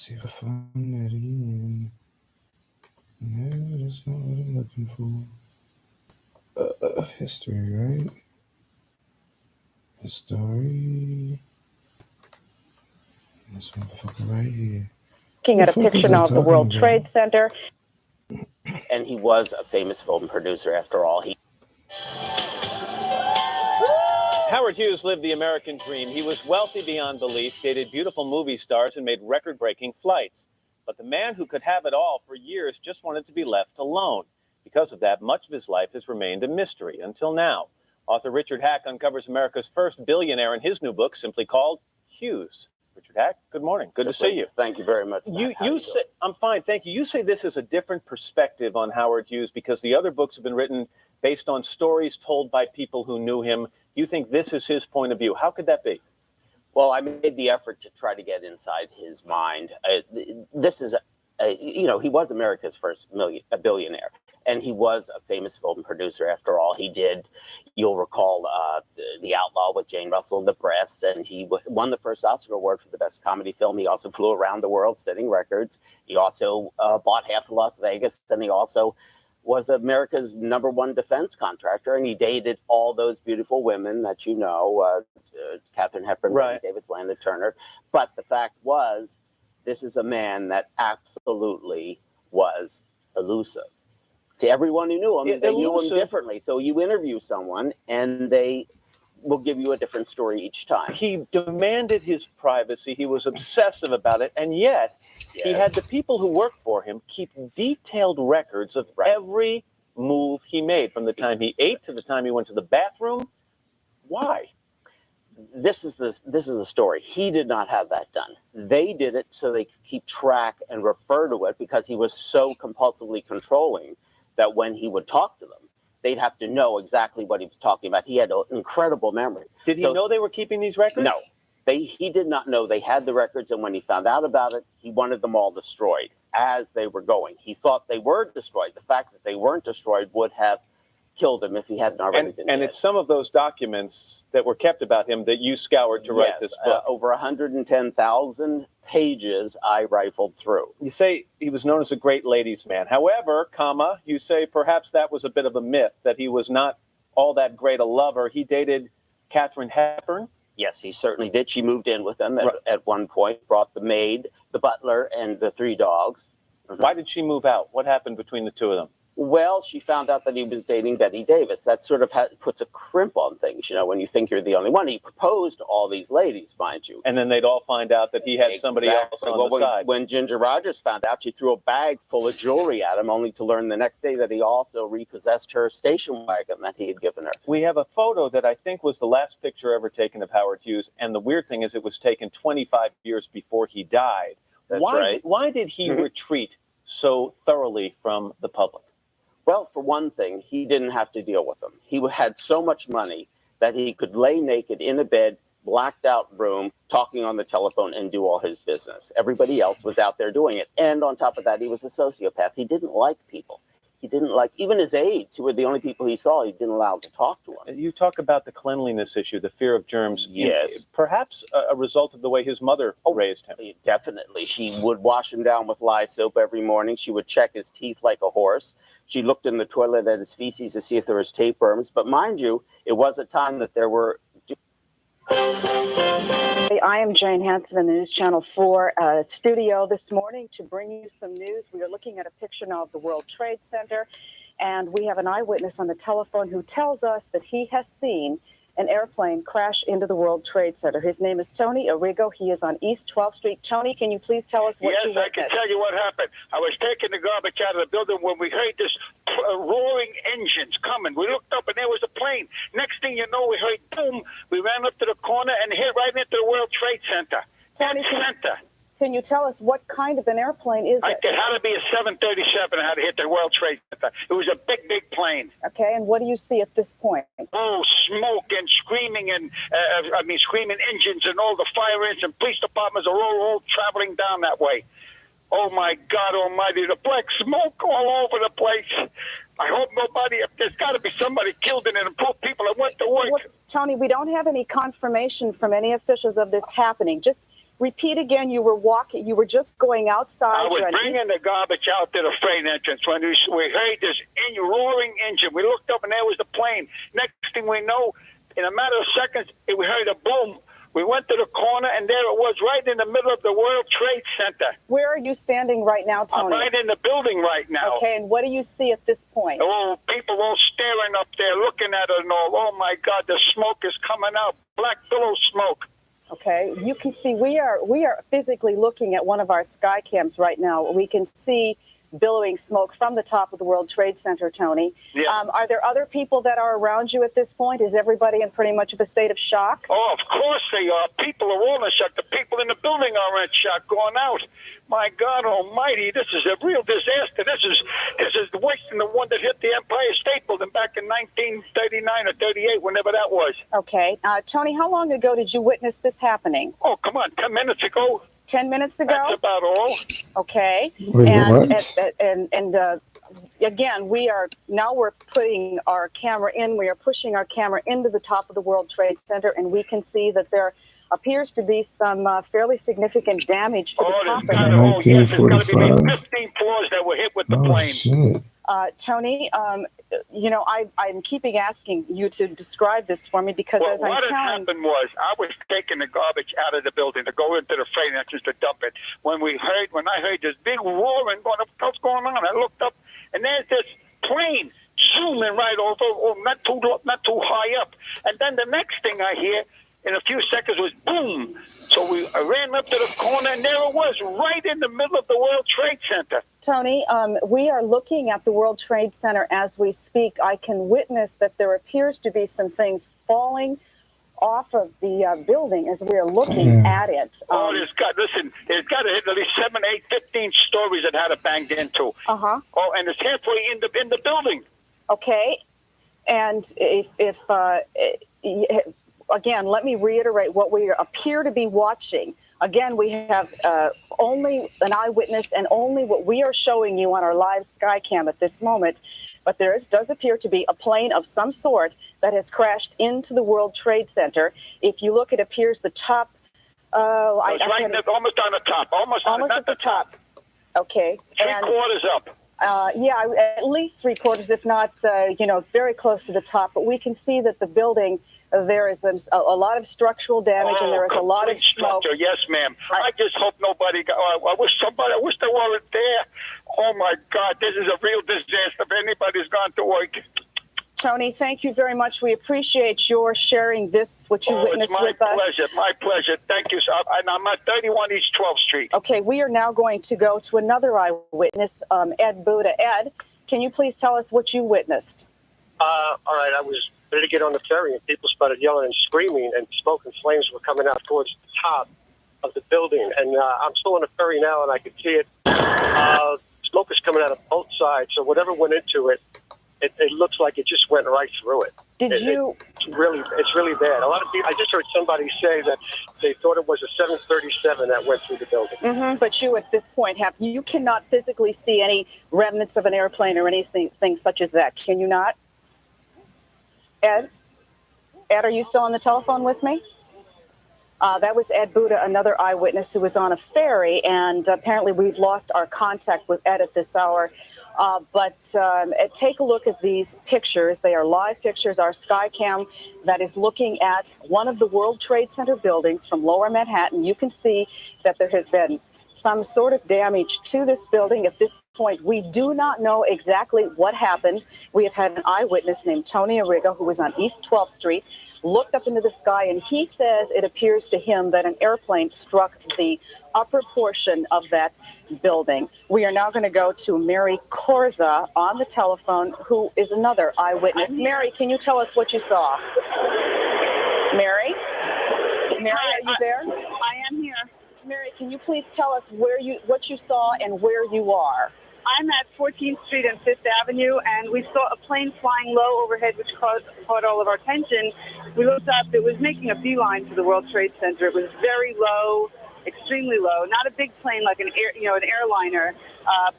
See if I find that again. No, that's not what I'm looking for. History, right? History. This motherfucker right here. Looking at a picture now of the World Trade Center. And he was a famous film producer after all. Howard Hughes lived the American dream. He was wealthy beyond belief, dated beautiful movie stars, and made record-breaking flights. But the man who could have it all for years just wanted to be left alone. Because of that, much of his life has remained a mystery until now. Author Richard Hack uncovers America's first billionaire in his new book, simply called Hughes. Richard Hack, good morning. Good to see you. Thank you very much. You say, I'm fine, thank you. You say this is a different perspective on Howard Hughes because the other books have been written based on stories told by people who knew him. You think this is his point of view. How could that be? Well, I made the effort to try to get inside his mind. This is, he was America's first billionaire. And he was a famous film producer after all. He did, you'll recall, The Outlaw with Jane Russell and the Press, and he won the first Oscar award for the best comedy film. He also flew around the world setting records. He also bought half of Las Vegas, and he also was America's #1 defense contractor, and he dated all those beautiful women that you know, Katharine Hepburn, right. Davis, Lana Turner. But the fact was, this is a man that absolutely was elusive. To everyone who knew him, they knew him differently. So you interview someone, and they will give you a different story each time. He demanded his privacy. He was obsessive about it, and yet he had the people who worked for him keep detailed records of every move he made, from the time he ate to the time he went to the bathroom. Why? This is the story. He did not have that done. They did it so they could keep track and refer to it because he was so compulsively controlling that when he would talk to them, they'd have to know exactly what he was talking about. He had an incredible memory. Did he know they were keeping these records? No. He did not know they had the records, and when he found out about it, he wanted them all destroyed as they were going. He thought they were destroyed. The fact that they weren't destroyed would have killed him if he hadn't already been dead. And it's some of those documents that were kept about him that you scoured to write this book. Over 110,000 pages I rifled through. You say he was known as a great ladies' man. However, you say perhaps that was a bit of a myth, that he was not all that great a lover. He dated Katharine Hepburn. Yes, he certainly did. She moved in with him at one point, brought the maid, the butler, and the 3 dogs. Why did she move out? What happened between the two of them? Well, she found out that he was dating Betty Davis. That sort of puts a crimp on things, when you think you're the only one. He proposed to all these ladies, mind you. And then they'd all find out that he had somebody else on the side. When Ginger Rogers found out, she threw a bag full of jewelry at him, only to learn the next day that he also repossessed her station wagon that he had given her. We have a photo that I think was the last picture ever taken of Howard Hughes. And the weird thing is it was taken 25 years before he died. That's right. Why did he retreat so thoroughly from the public? Well, for one thing, he didn't have to deal with them. He had so much money that he could lay naked in a bed, blacked out room, talking on the telephone, and do all his business. Everybody else was out there doing it. And on top of that, he was a sociopath. He didn't like people. He didn't like even his aides, who were the only people he saw. He didn't allow to talk to them. You talk about the cleanliness issue, the fear of germs. Yes. Perhaps a result of the way his mother raised him. Definitely. She would wash him down with lye soap every morning. She would check his teeth like a horse. She looked in the toilet at his feces to see if there was tapeworms. But mind you, it was a time that there were... I am Jane Hanson in the News Channel 4 studio this morning to bring you some news. We are looking at a picture now of the World Trade Center, and we have an eyewitness on the telephone who tells us that he has seen an airplane crash into the World Trade Center. His name is Tony Arrigo. He is on East 12th Street. Tony, can you please tell us what you witnessed? Yes, I can tell you what happened. I was taking the garbage out of the building when we heard this roaring engines coming. We looked up and there was a plane. Next thing you know, we heard boom. We ran up to the corner and hit right into the World Trade Center. Tony, can you tell us what kind of an airplane is it? It had to be a 737. It had to hit the World Trade Center. It was a big, big plane. Okay, and what do you see at this point? Oh, smoke and screaming and, screaming engines and all the fire engines and police departments are all traveling down that way. Oh, my God almighty, the black smoke all over the place. I hope there's got to be somebody killed in it and poor people that went to work. Well, Tony, we don't have any confirmation from any officials of this happening. Just Repeat again. You were walking. You were just going outside. I was You're on bringing East- the garbage out to the freight entrance when we heard this roaring engine. We looked up and there was the plane. Next thing we know, in a matter of seconds, we heard a boom. We went to the corner and there it was, right in the middle of the World Trade Center. Where are you standing right now, Tony? I'm right in the building right now. Okay, and what do you see at this point? Oh, people all staring up there, looking at it and all. Oh my God, the smoke is coming out. Black billow smoke. Okay, you can see we are physically looking at one of our sky cams right now. We can see billowing smoke from the top of the World Trade Center, Tony. Yeah. Are there other people that are around you at this point? Is everybody in pretty much of a state of shock? Oh, of course they are. People are all in shock. The people in the building are in shock, going out. My God Almighty, this is a real disaster. This is worse than the one that hit the Empire State Building back in 1939 or 38, whenever that was. Okay, Tony, how long ago did you witness this happening? Oh, come on, 10 minutes ago. 10 minutes ago? That's about all. Okay. Wait, what? And again, we're putting our camera in. We are pushing our camera into the top of the World Trade Center, and we can see that there appears to be some fairly significant damage to the top of it. Yes, there's got to be 1945. 15 floors that were hit with the Oh, plane. shit. Tony, I'm keeping asking you to describe this for me because Well, as I'm what had telling, happened was I was taking the garbage out of the building to go into the freight entrance to dump it. When I heard this big roaring going up, what's going on? I looked up, and there's this plane zooming right over, not too high up. And then the next thing I hear in a few seconds was boom. So I ran up to the corner, and there it was, right in the middle of the World Trade Center. Tony, we are looking at the World Trade Center as we speak. I can witness that there appears to be some things falling off of the building as we are looking at it. It's got to hit at least 7, 8, 15 stories it had it banged into. Uh-huh. Oh, and it's halfway in the building. Okay. And if again, let me reiterate what we appear to be watching. Again, we have only an eyewitness and only what we are showing you on our live Skycam at this moment. But there does appear to be a plane of some sort that has crashed into the World Trade Center. If you look, it appears the top. Almost on the top. Almost at the top. Okay. Three quarters up. At least 3/4, if not, very close to the top. But we can see that the building, there is a lot of structural damage and there is a lot of smoke. Structure. Yes, ma'am. I just hope nobody got. I wish they weren't there. Oh my God, this is a real disaster. If anybody's gone to work. Tony, thank you very much. We appreciate your sharing what you witnessed with us. My pleasure. Thank you, sir. And I'm at 31 East 12th Street. Okay, we are now going to go to another eyewitness, Ed Buda. Ed, can you please tell us what you witnessed? All right, I was ready to get on the ferry, and people started yelling and screaming, and smoke and flames were coming out towards the top of the building. And I'm still on the ferry now, and I can see it. Smoke is coming out of both sides, so whatever went into it, it looks like it just went right through it. It's really bad. A lot of people. I just heard somebody say that they thought it was a 737 that went through the building. Mm-hmm. But you, at this point, you cannot physically see any remnants of an airplane or anything such as that. Can you not? Ed, are you still on the telephone with me? That was Ed Buda, another eyewitness who was on a ferry, and apparently we've lost our contact with Ed at this hour. But take a look at these pictures. They are live pictures. Our Skycam that is looking at one of the World Trade Center buildings from Lower Manhattan. You can see that there has been some sort of damage to this building. At this point, we do not know exactly what happened. We have had an eyewitness named Tony Arriga, who was on East 12th Street, looked up into the sky, and he says it appears to him that an airplane struck the upper portion of that building. We are now going to go to Mary Corza on the telephone, who is another eyewitness. Mary, can you tell us what you saw? Mary? Mary, are you there? I am here. Mary, can you please tell us what you saw and where you are? I'm at 14th Street and 5th Avenue, and we saw a plane flying low overhead, which caught all of our attention. We looked up. It was making a beeline to the World Trade Center. It was very low, extremely low. Not a big plane like an airliner,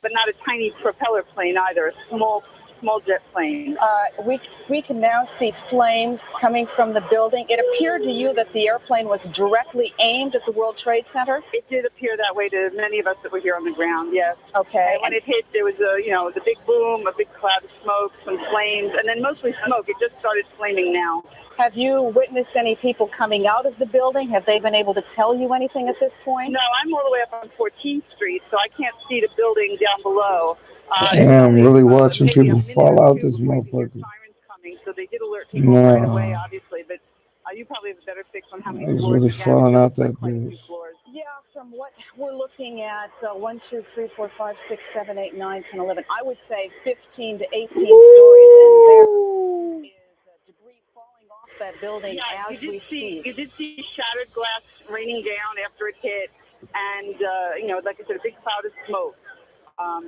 but not a tiny propeller plane either. A small small jet plane. We can now see flames coming from the building. It appeared to you that the airplane was directly aimed at the World Trade Center? It did appear that way to many of us that were here on the ground, yes. Okay. And when it hit, there was a big boom, a big cloud of smoke, some flames, and then mostly smoke. It just started flaming now. Have you witnessed any people coming out of the building? Have they been able to tell you anything at this point? No, I'm all the way up on 14th Street, so I can't see the building down below. Damn, really watching maybe a people minute fall or out two this before you hear motherfucker. sirens coming, so they did alert people Nah. right away, obviously, but you probably have a better fix on how many It's floors really are falling damaged. out that Quite a few bitch. floors. Yeah, from what we're looking at, 1, 2, 3, 4, 5, 6, 7, 8, 9, 10, 11. I would say 15 to 18 stories, and there is debris falling off that building as we speak. You did see shattered glass raining down after it hit, and like I said, a big cloud of smoke.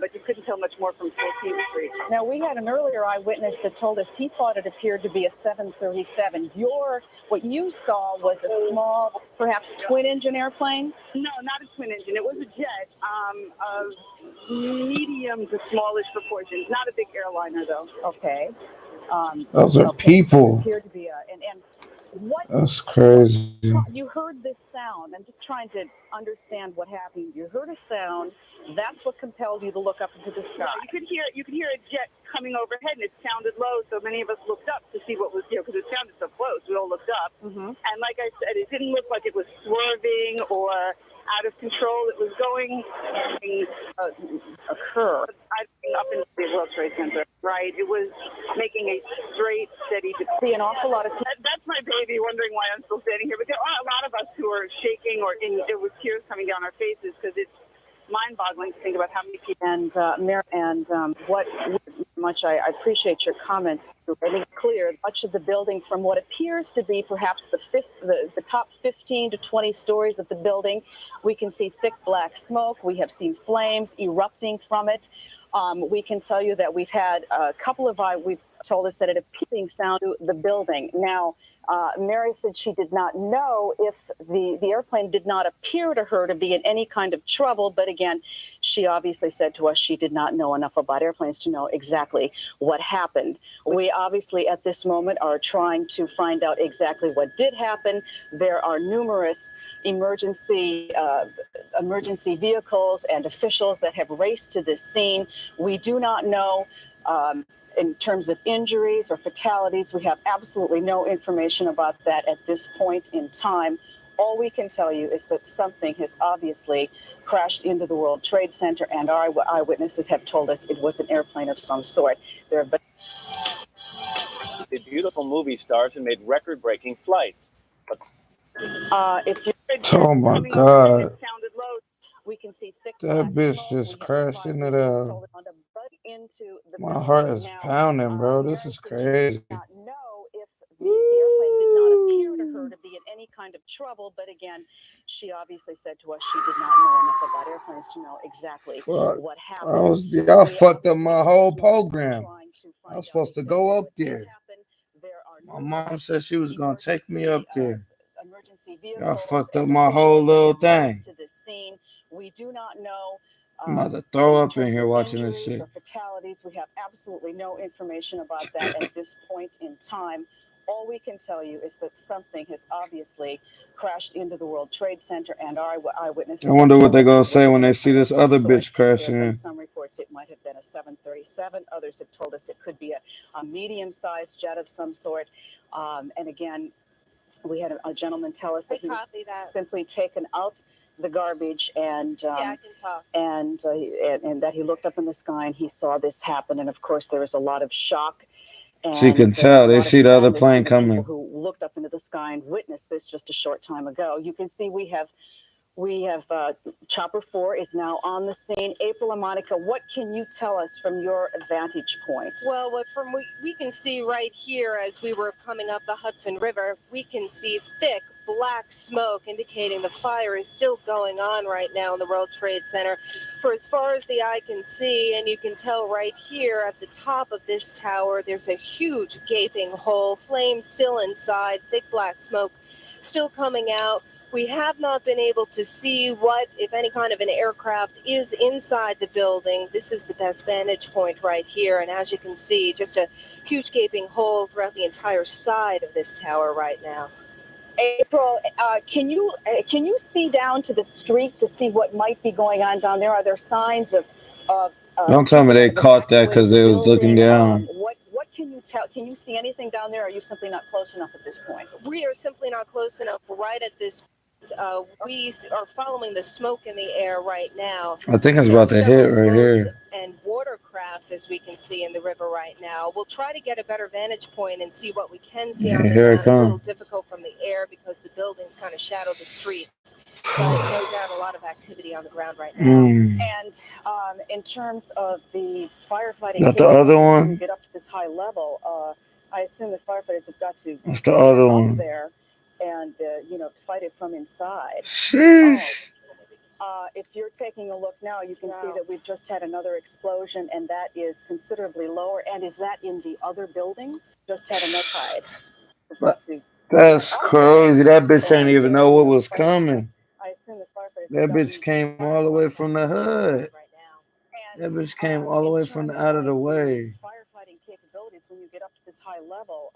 But you couldn't tell much more from 14th Street. Now, we had an earlier eyewitness that told us he thought it appeared to be a 737. What you saw was a small, perhaps twin-engine airplane? No, not a twin engine. It was a jet of medium to smallish proportions. Not a big airliner, though. Okay. Those are people. Appeared to be and what That's crazy. you heard this sound. I'm just trying to understand what happened. You heard a sound. That's what compelled you to look up into the sky. Yeah, you could hear a jet coming overhead, and it sounded low. So many of us looked up to see what was, because it sounded so close. We all looked up, and like I said, it didn't look like it was swerving or out of control. It was going Occur. up into the World Trade Center. Right, it was making a straight, steady. See an awful lot of That's my baby wondering why I'm still standing here. But there are a lot of us who are shaking, or there was tears coming down our faces because it's mind-boggling to think about how many people. And what much I appreciate your comments. I think clear much of the building from what appears to be perhaps the top 15 to 20 stories of the building. We can see thick black smoke. We have seen flames erupting from it. We can tell you that we've had a couple of we've told us that it appearing sound to the building. Now, Mary said she did not know if the airplane did not appear to her to be in any kind of trouble. But again, she obviously said to us she did not know enough about airplanes to know exactly what happened. We obviously at this moment are trying to find out exactly what did happen. There are numerous emergency vehicles and officials that have raced to this scene. We do not know in terms of injuries or fatalities. We have absolutely no information about that at this point in time. All we can tell you is that something has obviously crashed into the World Trade Center, and our eyewitnesses have told us it was an airplane of some sort. There have been beautiful movie stars and made record-breaking flights. if you Oh my God. we can see thick That black bitch smoke. just We have crashed into eyewitnesses the. told us on the butt into the My building. heart is Now, pounding, bro. This Mary is said she crazy. did not know if the airplane did not appear to her to be in any kind of trouble, but again, she obviously said to us she did not know enough about airplanes to know exactly Fuck. what I happened. was, y'all fucked up my whole Obviously, program. trying to I find was out supposed to exactly go up what did there. happen. There are My mom said she was gonna take me up there. emergency Y'all vehicles fucked up and my whole officials little that have thing. raced to this scene. We do not know. I'm about to throw in up in terms here of watching this injuries shit. or fatalities, we have absolutely no information about that at this point in time. All we can tell you is that something has obviously crashed into the World Trade Center, and our eyewitnesses. I wonder have what told they're us gonna it say was when an they see airplane this of some other sort. bitch There crashing have been in. some reports it might have been a 737. Others have told us it could be a medium-sized jet of some sort. And again, we had a gentleman tell us that he was simply taken out the garbage and I can talk. and that he looked up in the sky and he saw this happen. And of course, there was a lot of shock. And She can tell. They see the other plane coming. People who looked up into the sky and witnessed this just a short time ago. You can see we have Chopper 4 is now on the scene. April and Monica, what can you tell us from your vantage point? Well, we can see right here as we were coming up the Hudson River, we can see thick black smoke indicating the fire is still going on right now in the World Trade Center. For as far as the eye can see, and you can tell right here at the top of this tower, there's a huge gaping hole, flames still inside, thick black smoke still coming out. We have not been able to see what, if any kind of an aircraft is inside the building. This is the best vantage point right here. And as you can see, just a huge gaping hole throughout the entire side of this tower right now. April, can you see down to the street to see what might be going on down there? Are there signs of Don't tell me they caught that because they was looking down. What can you tell? Can you see anything down there? Or are you simply not close enough at this point? We are simply not close enough right at this point. We are following the smoke in the air right now. I think it's about to hit right here. And watercraft, as we can see in the river right now. We'll try to get a better vantage point and see what we can see on the here ground. it It's a little comes. difficult from the air because the buildings kind of shadow the streets. But no doubt a lot of activity on the ground right now. And in terms of the firefighting, Not the other when one. you get up to this high level, I assume the firefighters have got to What's the other up one? there and fight it from inside. Sheesh. If you're taking a look now, you can see that we've just had another explosion, and that is considerably lower. And is that in the other building? Just had enough hide. That's crazy. That bitch ain't even know what was coming. I assume the firefighters. That bitch came all the way from the hood. That bitch came all the way from the out of the way. Firefighting capabilities when you get up to this high level.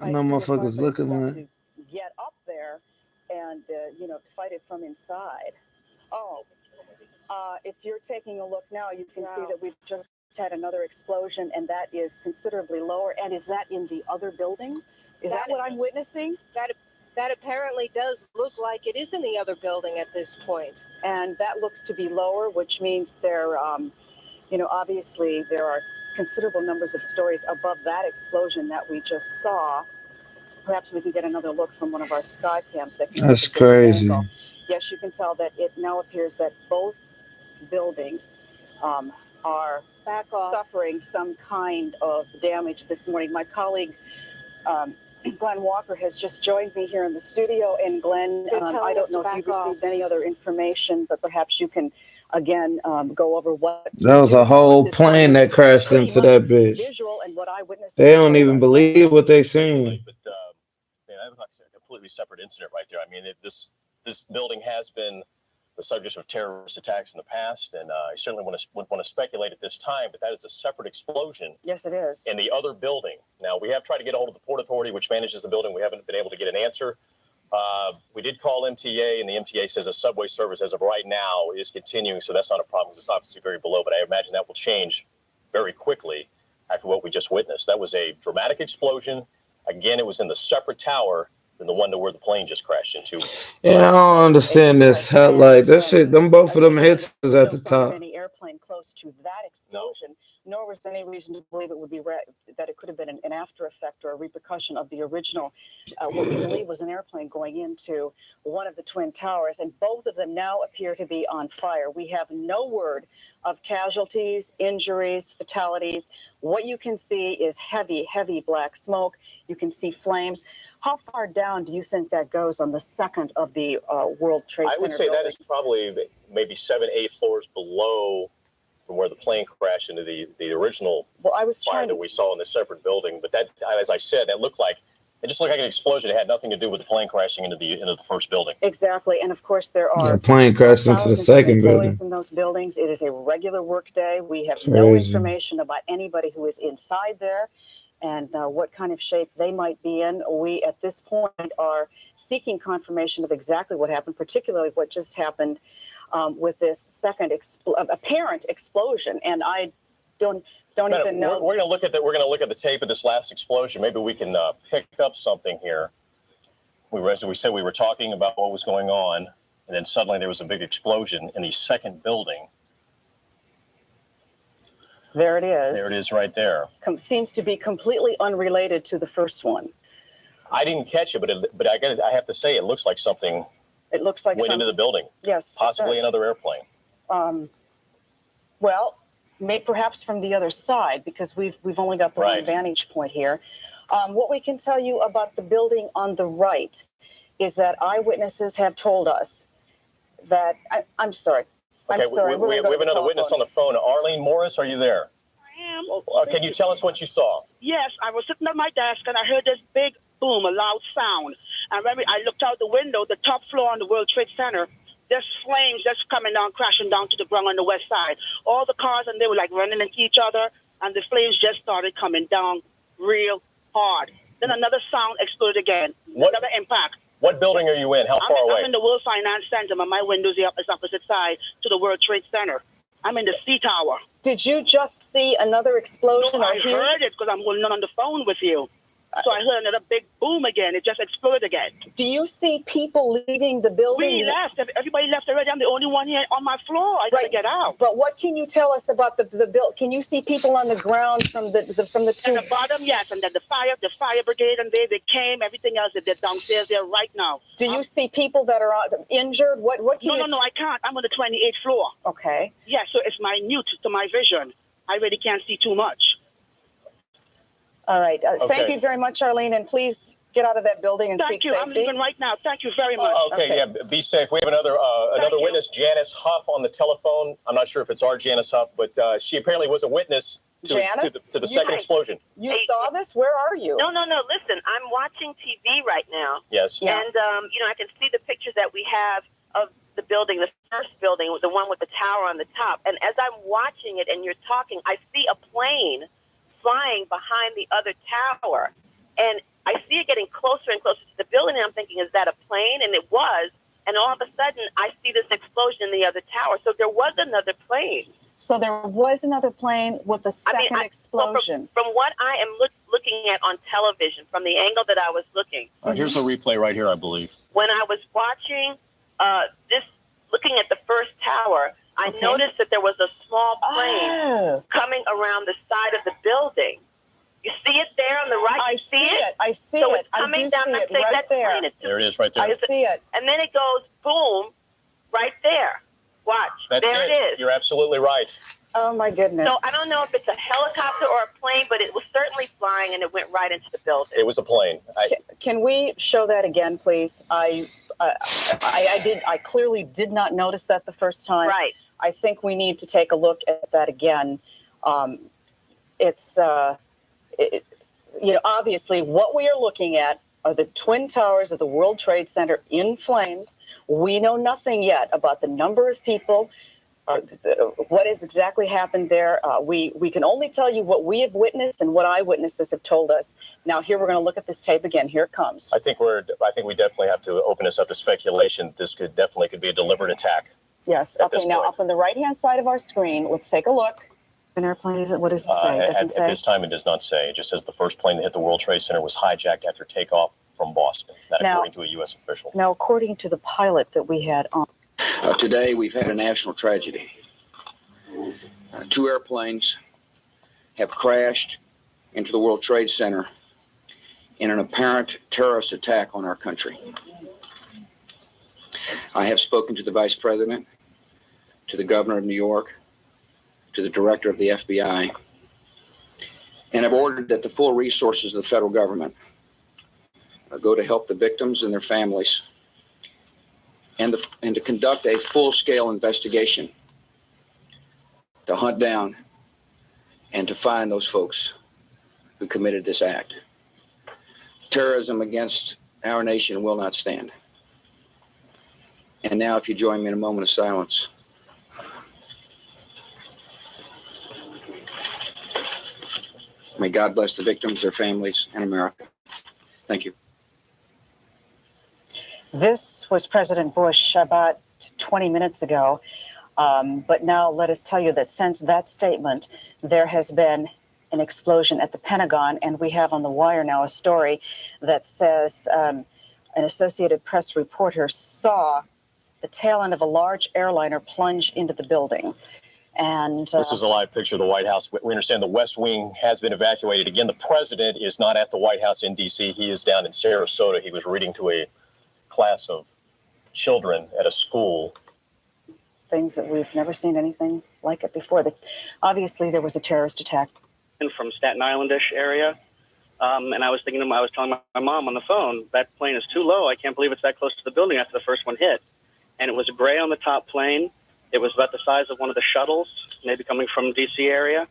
I know motherfuckers looking like. To get up there and fight it from inside. If you're taking a look now, you can see that we've just had another explosion, and that is considerably lower. And is that in the other building? Is that what I'm witnessing? That apparently does look like it is in the other building at this point. And that looks to be lower, which means there, obviously there are considerable numbers of stories above that explosion that we just saw. Perhaps we can get another look from one of our sky cams. That's crazy. Yes, you can tell that it now appears that both buildings are suffering some kind of damage this morning. My colleague, Glenn Walker, has just joined me here in the studio. And Glenn, I don't know if you've received any other information, but perhaps you can again go over what. That was a whole plane that crashed into that bitch. Visual and what eyewitnesses. They don't even believe what they seen. But that was a completely separate incident right there. I mean, this building has been the subject of terrorist attacks in the past, and I certainly wouldn't want to speculate at this time, but that is a separate explosion. Yes, it is. In the other building. Now, we have tried to get a hold of the Port Authority, which manages the building. We haven't been able to get an answer. We did call MTA, and the MTA says a subway service as of right now is continuing, so that's not a problem because it's obviously very below, but I imagine that will change very quickly after what we just witnessed. That was a dramatic explosion. Again, it was in the separate tower than the one where the plane just crashed into. Yeah, I don't understand this. How, like, that shit, both of them hits is at the top. Any airplane close to that explosion, nor was there any reason to believe it would be that it could have been an after effect or a repercussion of the original, what we believe was an airplane going into one of the twin towers, and both of them now appear to be on fire. We have no word of casualties, injuries, fatalities. What you can see is heavy, heavy black smoke. You can see flames. How far down do you think that goes on the second of the World Trade Center? I would say buildings? that is probably maybe 7, 8 floors below from where the plane crashed into the original fire that we saw in the separate building. But that, as I said, that looked like it just looked like an explosion. It had nothing to do with the plane crashing into the first building. Exactly, and of course there are. The plane crashed into the second building. In those buildings, it is a regular work day. We have no information about anybody who is inside there, and what kind of shape they might be in. We at this point are seeking confirmation of exactly what happened, particularly what just happened with this second apparent explosion, and I don't even know. We're going to look at that. We're going to look at the tape of this last explosion. Maybe we can pick up something here. As we said, we were talking about what was going on, and then suddenly there was a big explosion in the second building. There it is. There it is, right there. Seems to be completely unrelated to the first one. I didn't catch it, but I have to say, it looks like something. It looks like went into the building. Yes, possibly another airplane. Well, perhaps from the other side, because we've only got the one vantage point here. What we can tell you about the building on the right is that eyewitnesses have told us that. I'm sorry. Okay, I'm sorry. We have another witness on the phone. Arlene Morris, are you there? I am. Can you tell us what you saw? Yes, I was sitting at my desk and I heard this big boom, a loud sound. And when I looked out the window, the top floor on the World Trade Center, there's flames just coming down, crashing down to the ground on the west side. All the cars, and they were like running into each other, and the flames just started coming down real hard. Then another sound exploded again. Another impact. What building are you in? How far away? I'm in the World Finance Center, but my window's the opposite side to the World Trade Center. I'm in the C Tower. Did you just see another explosion? No, I heard it because I'm holding on the phone with you. So I heard another big boom again. It just exploded again. Do you see people leaving the building? We left. Everybody left already. I'm the only one here on my floor. I gotta get out. But what can you tell us about the build? Can you see people on the ground from the two? At the bottom, yes, and then the fire brigade, and they came. Everything else, they're downstairs there right now. Do you see people that are injured? What can you? No, I can't. I'm on the 28th floor. Okay. Yeah, so it's minute to my vision. I really can't see too much. All right. Thank you very much, Arlene, and please get out of that building and seek safety. I'm leaving right now. Thank you very much. Okay, yeah, be safe. We have another witness, Janice Huff, on the telephone. I'm not sure if it's our Janice Huff, but she apparently was a witness to the second explosion. You saw this? Where are you? No. Listen, I'm watching TV right now. Yes. Yeah. And, I can see the pictures that we have of the building, the first building, the one with the tower on the top. And as I'm watching it and you're talking, I see a plane flying behind the other tower. And I see it getting closer and closer to the building. And I'm thinking, is that a plane? And it was. And all of a sudden, I see this explosion in the other tower. So there was another plane. So there was another plane with a second explosion. So from what I am looking at on television, from the angle that I was looking. Here's a replay right here, I believe. When I was watching looking at the first tower, I noticed that there was a small plane coming around the side of the building. You see it there on the right? I see it. I see so it. It's coming I do down. see I'm it saying right that there. plane, There it is right there. I see it. And then it goes boom right there. Watch. That's there it is. You're absolutely right. Oh, my goodness. So I don't know if it's a helicopter or a plane, but it was certainly flying, and it went right into the building. It was a plane. Can we show that again, please? I clearly did not notice that the first time. Right. I think we need to take a look at that again. Obviously what we are looking at are the Twin Towers of the World Trade Center in flames. We know nothing yet about the number of people, what has exactly happened there. We can only tell you what we have witnessed and what eyewitnesses have told us. Now, here we're going to look at this tape again. Here it comes. I think we definitely have to open this up to speculation. This could be a deliberate attack. Yes. Okay. Now, up on the right-hand side of our screen, let's take a look. An airplane, is it? What does it say? It doesn't say. At this time, it does not say. It just says the first plane that hit the World Trade Center was hijacked after takeoff from Boston. According to a U.S. official. Now, according to the pilot that we had on. Today, we've had a national tragedy. 2 airplanes have crashed into the World Trade Center in an apparent terrorist attack on our country. I have spoken to the Vice President, to the Governor of New York, to the Director of the FBI, and have ordered that the full resources of the federal government go to help the victims and their families, and to conduct a full-scale investigation to hunt down and to find those folks who committed this act. Terrorism against our nation will not stand. And now, if you join me in a moment of silence. May God bless the victims, their families, and America. Thank you. This was President Bush about 20 minutes ago. But now let us tell you that since that statement, there has been an explosion at the Pentagon. And we have on the wire now a story that says an Associated Press reporter saw the tail end of a large airliner plunge into the building. And this is a live picture of the White House. We understand the West Wing has been evacuated. Again, the president is not at the White House in D.C. He is down in Sarasota. He was reading to a class of children at a school. Things that we've never seen anything like it before. Obviously, there was a terrorist attack. From Staten Islandish area. And I was telling my mom on the phone, that plane is too low. I can't believe it's that close to the building after the first one hit. And it was gray on the top plane. It was about the size of one of the shuttles, maybe coming from D.C. area.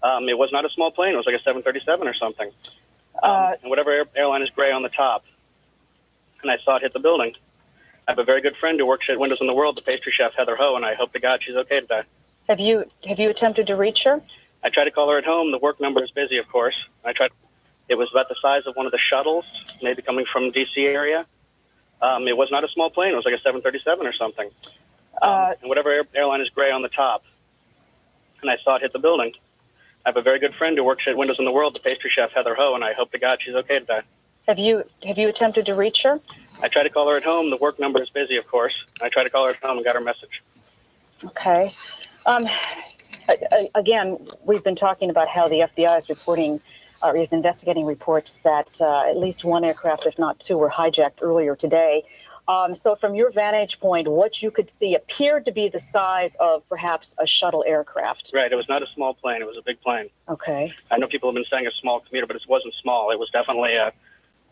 It was not a small plane. It was like a 737 or something. And whatever airline is gray on the top. And I saw it hit the building. I have a very good friend who works at Windows in the World, the pastry chef Heather Ho, and I hope to God she's okay today. Have you attempted to reach her? I tried to call her at home. The work number is busy, of course. It was about the size of one of the shuttles, maybe coming from D.C. area. It was not a small plane. It was like a 737 or something. And whatever airline is gray on the top. And I saw it hit the building. I have a very good friend who works at Windows in the World, the pastry chef Heather Ho, and I hope to God she's okay today. Have you attempted to reach her? I tried to call her at home. The work number is busy, of course. I tried to call her at home and got her message. Okay. Again, we've been talking about how the FBI is reporting or is investigating reports that at least one aircraft, if not two, were hijacked earlier today. So from your vantage point, what you could see appeared to be the size of perhaps a shuttle aircraft. Right. It was not a small plane. It was a big plane. Okay. I know people have been saying a small commuter, but it wasn't small. It was definitely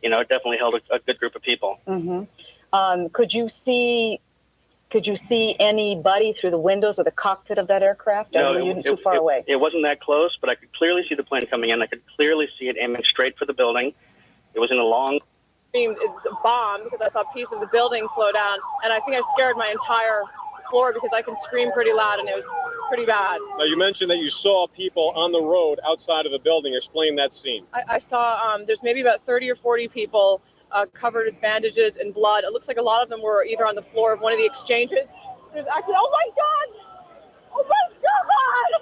it definitely held a good group of people. Mm-hmm. Could you see anybody through the windows of the cockpit of that aircraft? No, or were you too far away? It wasn't that close, but I could clearly see the plane coming in. I could clearly see it aiming straight for the building. It was in a long... It's a bomb because I saw a piece of the building flow down, and I think I scared my entire floor because I can scream pretty loud, and it was pretty bad. Now, you mentioned that you saw people on the road outside of the building. Explain that scene. I saw there's maybe about 30 or 40 people covered with bandages and blood. It looks like a lot of them were either on the floor of one of the exchanges. There's actually, oh my God! Oh my God!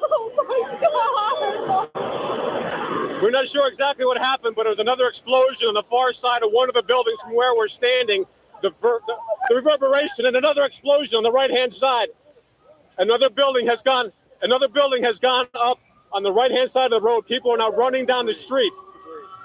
Oh my God! We're not sure exactly what happened, but there was another explosion on the far side of one of the buildings from where we're standing. The reverberation and another explosion on the right-hand side. Another building has gone up on the right-hand side of the road. People are now running down the street.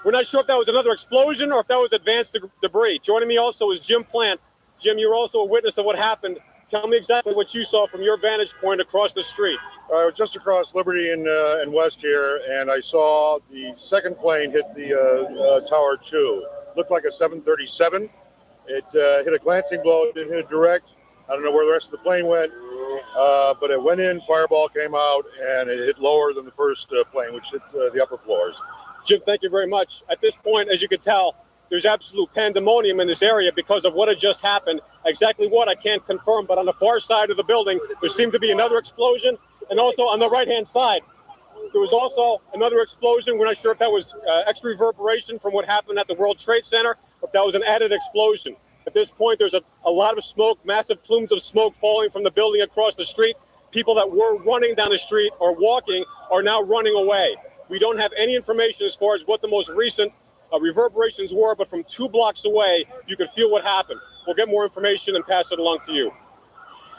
We're not sure if that was another explosion or if that was advanced debris. Joining me also is Jim Plant. Jim, you're also a witness of what happened. Tell me exactly what you saw from your vantage point across the street. I was just across Liberty and West here, and I saw the second plane hit the Tower 2. Looked like a 737. It hit a glancing blow. It didn't hit direct. I don't know where the rest of the plane went, but it went in, fireball came out, and it hit lower than the first plane, which hit the upper floors. Jim, thank you very much. At this point, as you can tell, there's absolute pandemonium in this area because of what had just happened. Exactly what, I can't confirm, but on the far side of the building, there seemed to be another explosion. And also on the right-hand side, there was also another explosion. We're not sure if that was extra reverberation from what happened at the World Trade Center, or if that was an added explosion. At this point, there's a lot of smoke, massive plumes of smoke falling from the building across the street. People that were running down the street or walking are now running away. We don't have any information as far as what the most recent reverberations were, but from 2 blocks away, you could feel what happened. We'll get more information and pass it along to you.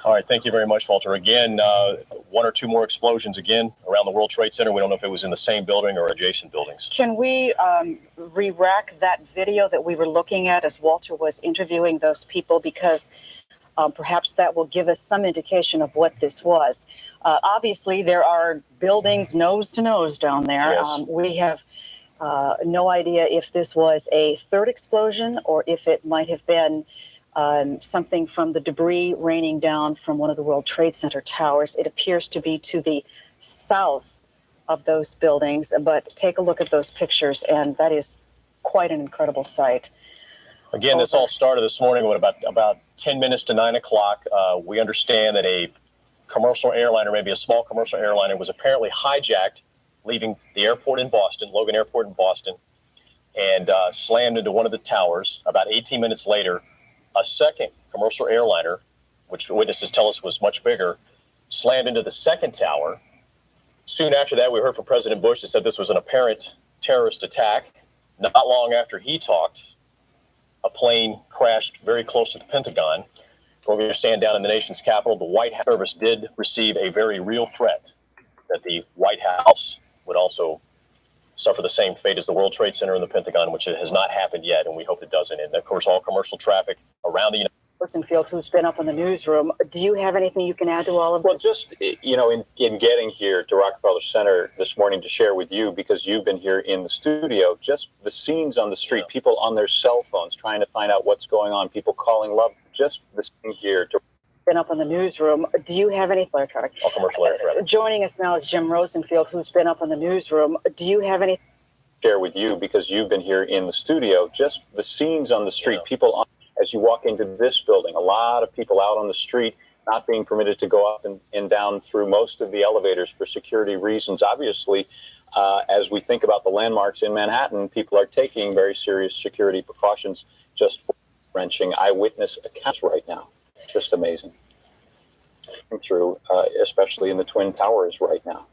All right, thank you very much, Walter. Again, 1 or 2 more explosions again around the World Trade Center. We don't know if it was in the same building or adjacent buildings. Can we re-rack that video that we were looking at as Walter was interviewing those people? Because perhaps that will give us some indication of what this was. Obviously, there are buildings nose to nose down there. Yes. We have no idea if this was a third explosion or if it might have been something from the debris raining down from one of the World Trade Center towers. It appears to be to the south of those buildings, but take a look at those pictures, and that is quite an incredible sight. Again, this all started this morning at about 10 minutes to 9 o'clock. We understand that a commercial airliner, maybe a small commercial airliner, was apparently hijacked, leaving the airport in Boston, Logan Airport in Boston, and slammed into one of the towers. About 18 minutes later, a second commercial airliner, which witnesses tell us was much bigger, slammed into the second tower. Soon after that, we heard from President Bush that said this was an apparent terrorist attack. Not long after he talked, a plane crashed very close to the Pentagon. Where we stand down in the nation's capital, the White House service did receive a very real threat that the White House would also suffer the same fate as the World Trade Center and the Pentagon, which has not happened yet, and we hope it doesn't. And of course, all commercial traffic around the United Rosenfield, who's been up in the newsroom, do you have anything you can add to all of this? Well, just, in getting here to Rockefeller Center this morning to share with you, because you've been here in the studio, just the scenes on the street, people on their cell phones trying to find out what's going on, people calling love, just the scene here to been up in the newsroom. Do you have any air traffic? All commercial air traffic. Joining us now is Jim Rosenfield, who's been up in the newsroom. Do you have any share with you because you've been here in the studio. Just the scenes on the street, people on, as you walk into this building, a lot of people out on the street, not being permitted to go up and down through most of the elevators for security reasons. Obviously, as we think about the landmarks in Manhattan, people are taking very serious security precautions just for wrenching eyewitness accounts right now. Just amazing. Through, especially in the Twin Towers right now,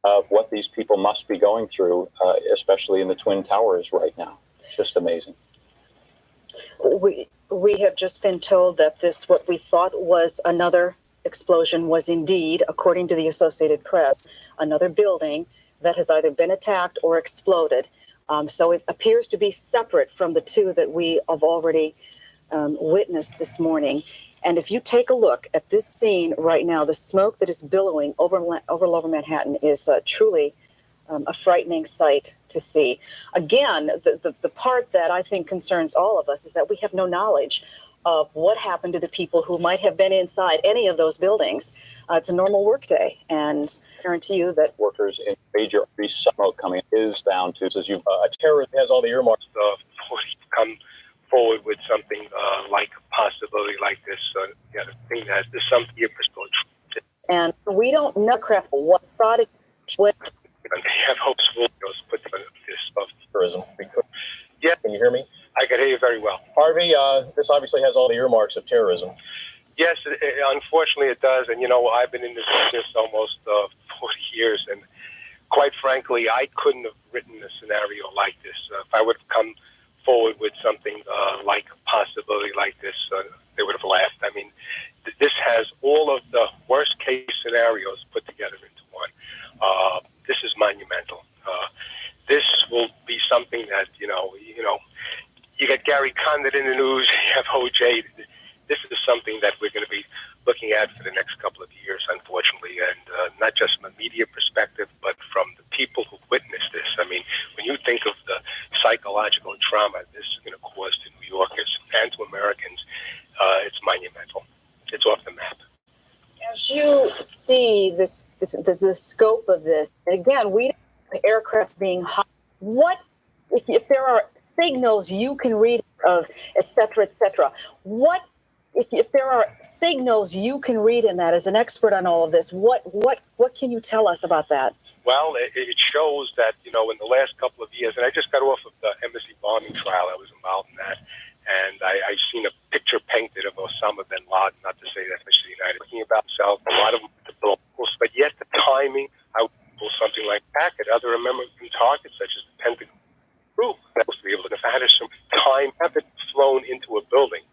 of what these people must be going through, especially in the Twin Towers right now. Just amazing. We have just been told that this, what we thought was another explosion, was indeed, according to the Associated Press, another building that has either been attacked or exploded. So it appears to be separate from the two that we have already witnessed this morning. And if you take a look at this scene right now, the smoke that is billowing over Lower Manhattan is truly a frightening sight to see. Again, the part that I think concerns all of us is that we have no knowledge of what happened to the people who might have been inside any of those buildings. It's a normal workday, and I guarantee you that workers in major smoke coming is down to, as you, a terrorist has all the earmarks. Come forward with something like a possibility like this. I think that there's something you're supposed to. And we don't know, Kraft, what side what. And they have hopes we'll put this of tourism. Yeah. Can you hear me? I can hear you very well. Harvey, this obviously has all the earmarks of terrorism. Yes, unfortunately it does. And, you know, I've been in this business almost 40 years. And quite frankly, I couldn't have written a scenario like this. If I would have come forward with something like a possibility like this, they would have laughed. I mean, this has all of the worst case scenarios put together into one. This is monumental. This will be something that, you got Gary Condit in the news, you have OJ. This is something that we're going to be looking at for the next couple of years, unfortunately, and not just from a media perspective, but from the people who witnessed this. I mean, when you think of the psychological trauma this is going to cause to New Yorkers and to Americans, it's monumental. It's off the map. As you see the scope of this, again, we don't have aircraft being hot. What if there are signals you can read of, et cetera, what if there are signals you can read in that as an expert on all of this, what can you tell us about that? Well, it shows that, in the last couple of years, and I just got off of the embassy bombing trial. I was involved in that. And I've seen a picture painted of Osama bin Laden, not to say that especially the United States, talking about himself, a lot of them, but yet the timing, I would pull something like that at other American targets, such as the Pentagon. That was to be able to, if I had some time, have it flown into a building.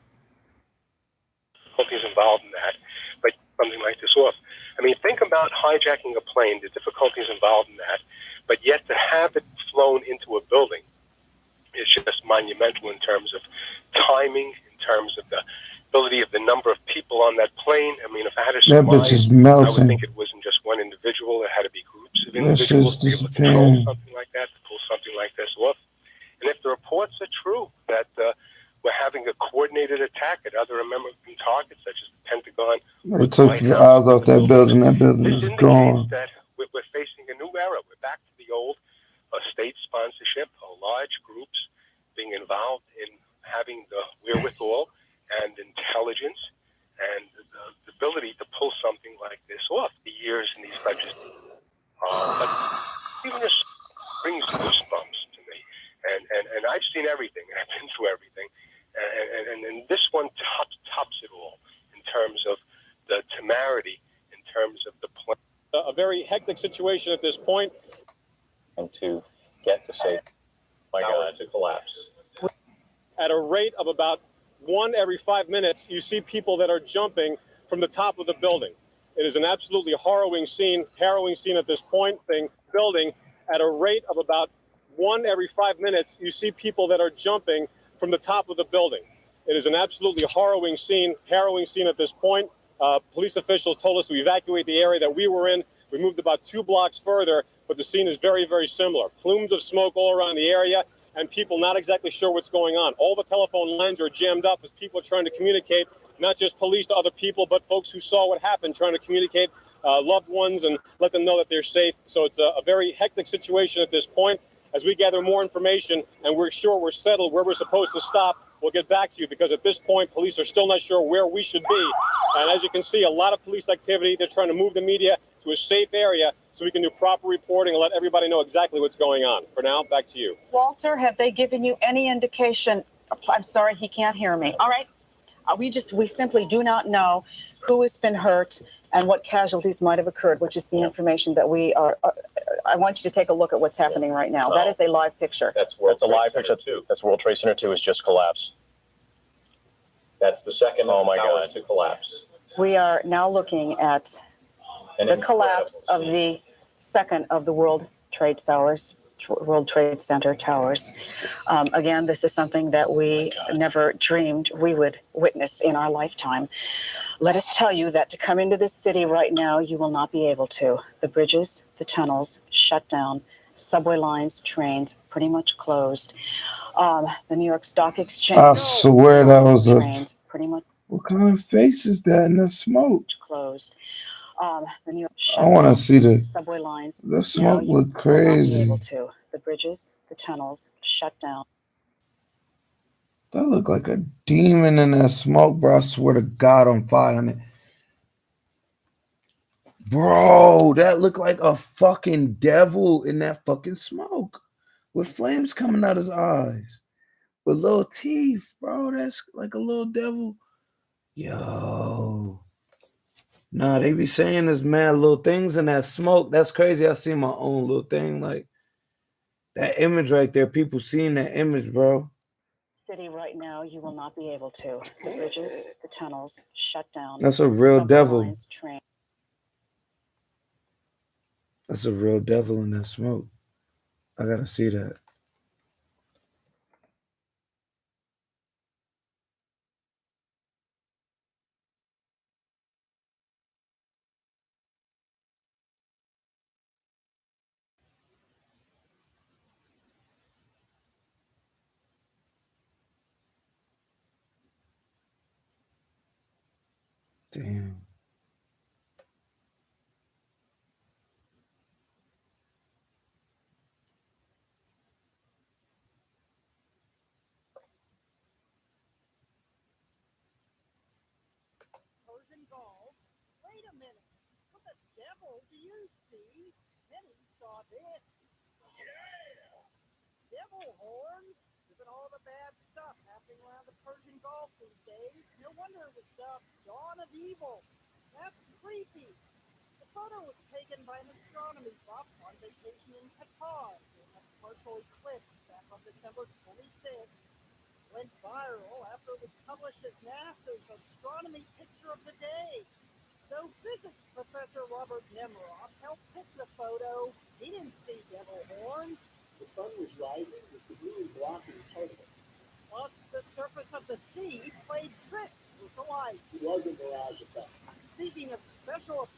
Difficulties involved in that, but something like this off. I mean, think about hijacking a plane, the difficulties involved in that, but yet to have it flown into a building is just monumental in terms of timing, in terms of the ability of the number of people on that plane. I mean, if I had to surmise, that bitch is I melting. would think it wasn't just one individual. It had to be groups of That individuals shit's to be able to disappearing. control something like that, to pull something like this off. And if the reports are true that we're having a coordinated attack at other American targets, such as the Pentagon, They took your eyes off that building. That building is gone. that we're facing a new era. We're back to the old state sponsorship, large groups being involved in having the wherewithal and intelligence and the ability to pull something like this off. The years in these countries, but even this brings goosebumps to me. And I've seen everything, and I've been through everything, and this one tops it all in terms of the temerity, in terms of the plan. A very hectic situation at this point. And to get to say, my God, to collapse. At a rate of about 1 every 5 minutes, you see people that are jumping from the top of the building. It is an absolutely harrowing scene at this point. Building at a rate of about 1 every 5 minutes, you see people that are jumping from the top of the building. It is an absolutely harrowing scene at this point. Police officials told us to evacuate the area that we were in. We moved about 2 blocks further, but the scene is very, very similar. Plumes of smoke all around the area and people not exactly sure what's going on. All the telephone lines are jammed up as people are trying to communicate, not just police to other people, but folks who saw what happened, trying to communicate loved ones and let them know that they're safe. So it's a very hectic situation at this point. As we gather more information and we're sure we're settled where we're supposed to stop, we'll get back to you, because at this point, police are still not sure where we should be. And as you can see, a lot of police activity. They're trying to move the media to a safe area so we can do proper reporting and let everybody know exactly what's going on. For now, back to you. Walter, have they given you any indication? I'm sorry, he can't hear me. All right. We simply do not know who has been hurt and what casualties might have occurred, which is the information that we are. I want you to take a look at what's happening right now. That is a live picture. That's a live picture too. That's World Trade Center 2 has just collapsed. That's the second of the towers to collapse. We are now looking at the collapse of the second of the World Trade Center towers. Again, this is something that we never dreamed we would witness in our lifetime. Let us tell you that to come into this city right now, you will not be able to. The bridges, the tunnels shut down, subway lines, trains pretty much closed. The New York Stock Exchange. I swear that was trains pretty much. What kind of face is that in the smoke? Closed. The New York I want to see the subway lines. The smoke look Will not be crazy. able to. The bridges, the tunnels shut down. That look like a demon in that smoke, bro. I swear to God, on fire on it. Bro, that looked like a fucking devil in that fucking smoke with flames coming out his eyes with little teeth, bro. That's like a little devil. Yo. Nah, they be saying there's mad little things in that smoke. That's crazy. I see my own little thing. Like that image right there. People seeing that image, bro. City right now, you will not be able to. The bridges, the tunnels shut down. That's a real Subway devil. lines, train. That's a real devil in that smoke. I gotta see that. Damn. Persian Gulf. Wait a minute. What the devil do you see? Then he saw this. Yeah! Devil horns. Look at all the bad stuff happening around the Persian Gulf these days. No wonder it was dubbed Dawn of Evil. That's creepy. The photo was taken by an astronomy buff on vacation in Qatar during a partial eclipse back on December 26th. Went viral after it was published as NASA's astronomy picture of the day. Though physics professor Robert Nemiroff helped pick the photo, he didn't see devil horns. The sun was rising with the blue and blocking part of it. Plus, the surface of the sea played tricks with the light. It was a mirage effect. Speaking of special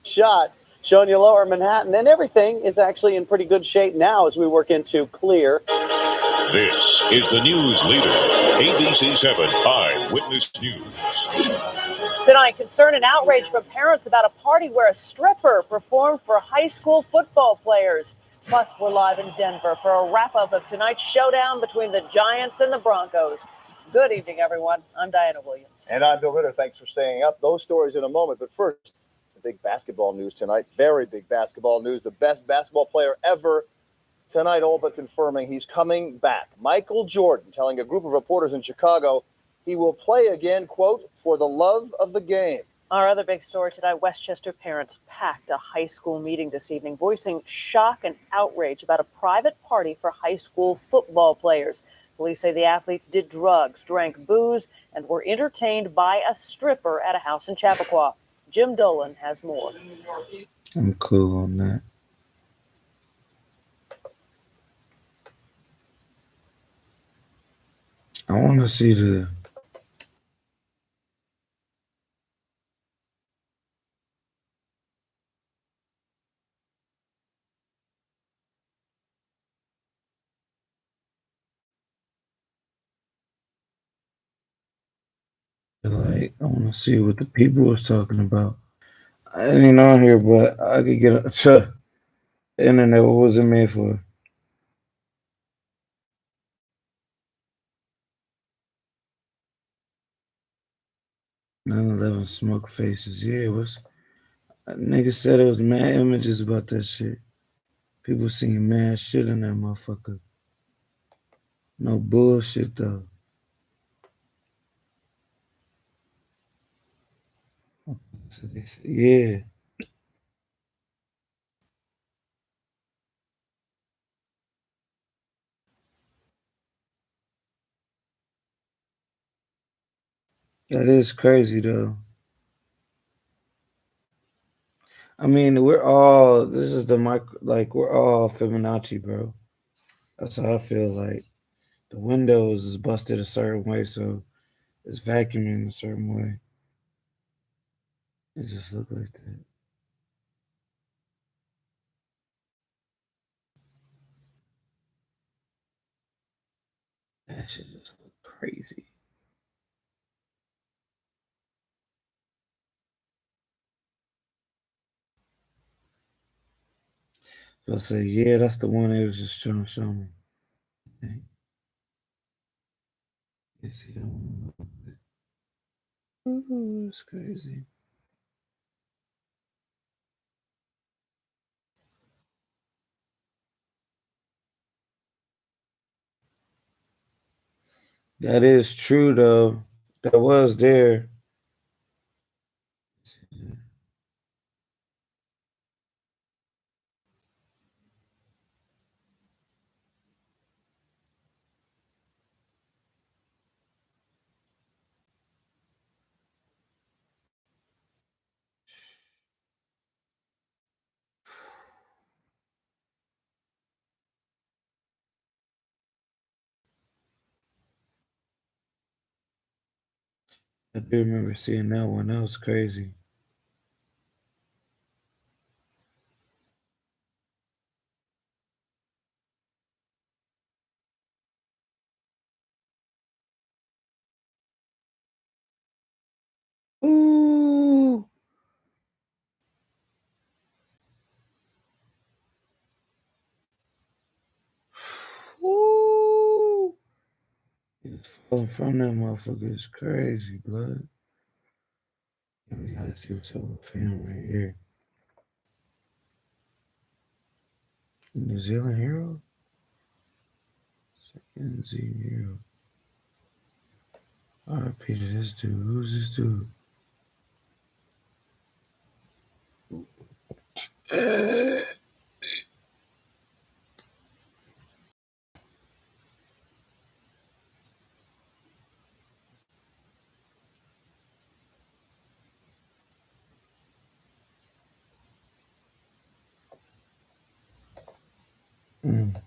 shot showing you lower Manhattan, and everything is actually in pretty good shape now as we work into clear. This is the news leader, ABC 7 Eyewitness News. Tonight, concern and outrage from parents about a party where a stripper performed for high school football players. Plus, we're live in Denver for a wrap-up of tonight's showdown between the Giants and the Broncos. Good evening, everyone. I'm Diana Williams. And I'm Bill Ritter. Thanks for staying up. Those stories in a moment. But first, some big basketball news tonight. Very big basketball news. The best basketball player ever tonight, all but confirming he's coming back. Michael Jordan telling a group of reporters in Chicago he will play again, quote, for the love of the game. Our other big story tonight, Westchester parents packed a high school meeting this evening, voicing shock and outrage about a private party for high school football players. Police say the athletes did drugs, drank booze, and were entertained by a stripper at a house in Chappaqua. Jim Dolan has more. I'm cool on that. I want to see the Like, I want to see what the people was talking about. I ain't on here, but I could get the internet. What was it made for? 9/11 smoke faces. Yeah, what's nigga said it was mad images about that shit. People seeing mad shit in that motherfucker. No bullshit though. Yeah. That is crazy though. I mean, this is the like we're all Fibonacci, bro. That's how I feel. Like the windows is busted a certain way, so it's vacuuming a certain way. It just look like that. That shit just look crazy. So I say, yeah, that's the one they was just trying to show me. Okay. You see that one? Ooh, it's crazy. That is true though. That was there. I do remember seeing that one. That was crazy. Ooh. Ooh. He was falling from that motherfucker. It's crazy, blood. Yeah, we gotta see what's up with him right here. New Zealand hero? Second Z hero. RP to this dude. Who's this dude? Mm.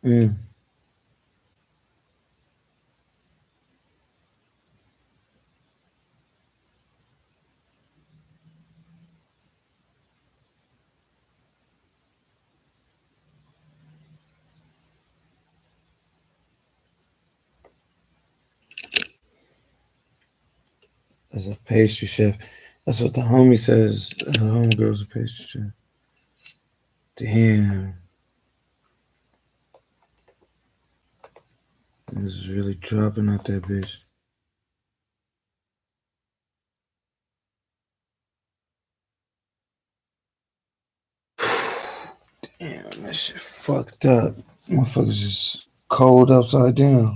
Mm. As a pastry chef. That's what the homie says. The homegirl's a pastry chef. Damn. Niggas is really dropping out that bitch. Damn, that shit fucked up. Motherfuckers just cold upside down.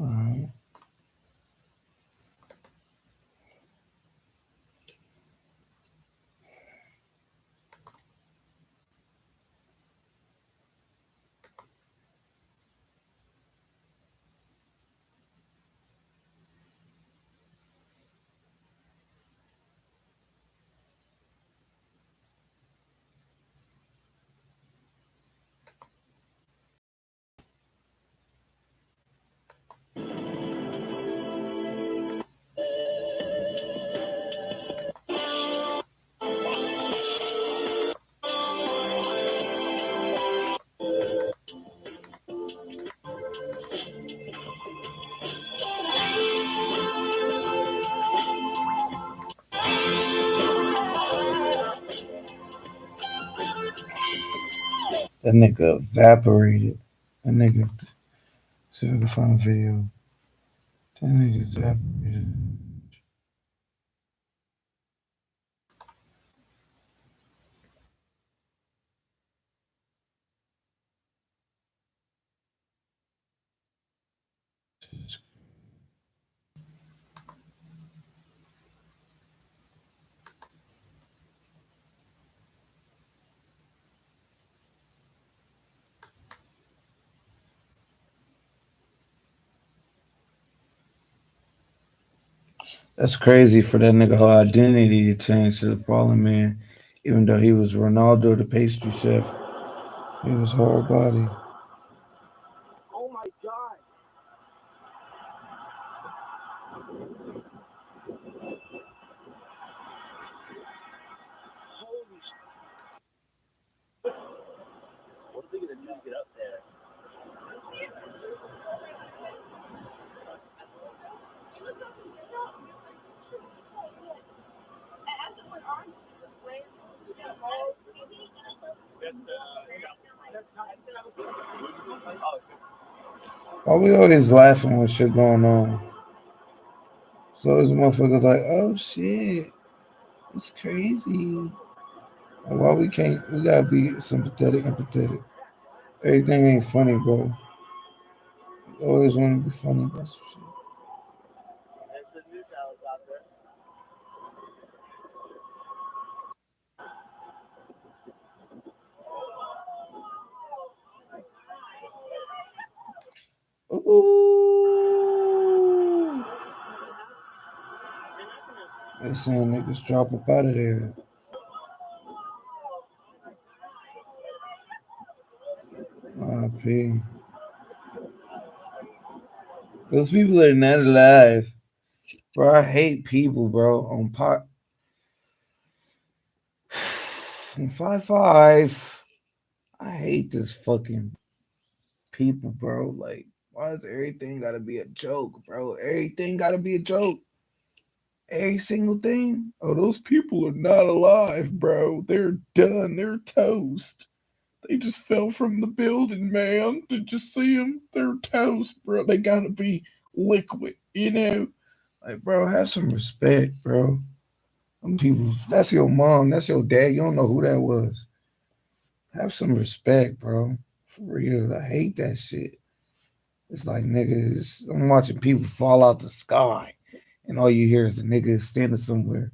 All right. That nigga evaporated. That nigga. See if I can find a video. That nigga evaporated. That's crazy for that nigga whole identity to change to the fallen man, even though he was Ronaldo the pastry chef. He was hard body. Oh my God. Holy shit. What are they going to do to get up there? Why we always laughing when shit going on? So those motherfuckers like, oh shit, it's crazy. Like, why we can't? We gotta be sympathetic, empathetic. Everything ain't funny, bro. We always want to be funny about some shit. There's a news helicopter. Ooh. They saying niggas drop up out of there. RIP. Those people are not alive. Bro, I hate people, bro. On pot. On 5-5. I hate this fucking people, bro. Like, why is everything gotta be a joke, bro? Everything gotta be a joke. Every single thing. Oh, those people are not alive, bro. They're done. They're toast. They just fell from the building, man. Did you see them? They're toast, bro. They gotta be liquid, you know? Like, bro, have some respect, bro. Some people, that's your mom, that's your dad. You don't know who that was. Have some respect, bro. For real. I hate that shit. It's like niggas, I'm watching people fall out the sky, and all you hear is a nigga standing somewhere.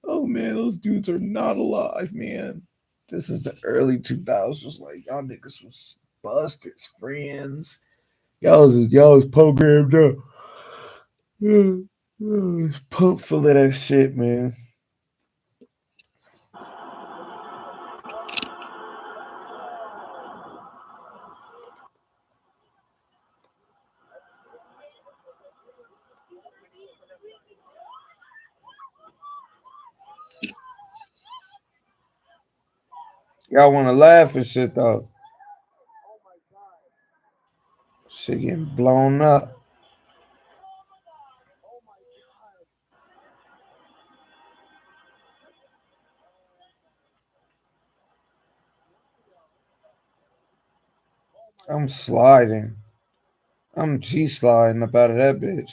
Oh man, those dudes are not alive, man. This is the early 2000s. Like, y'all niggas was busters, friends. Y'all was programmed up. Pump full of that shit, man. Y'all want to laugh and shit though. Shit getting blown up. I'm sliding. I'm G sliding up out of that bitch.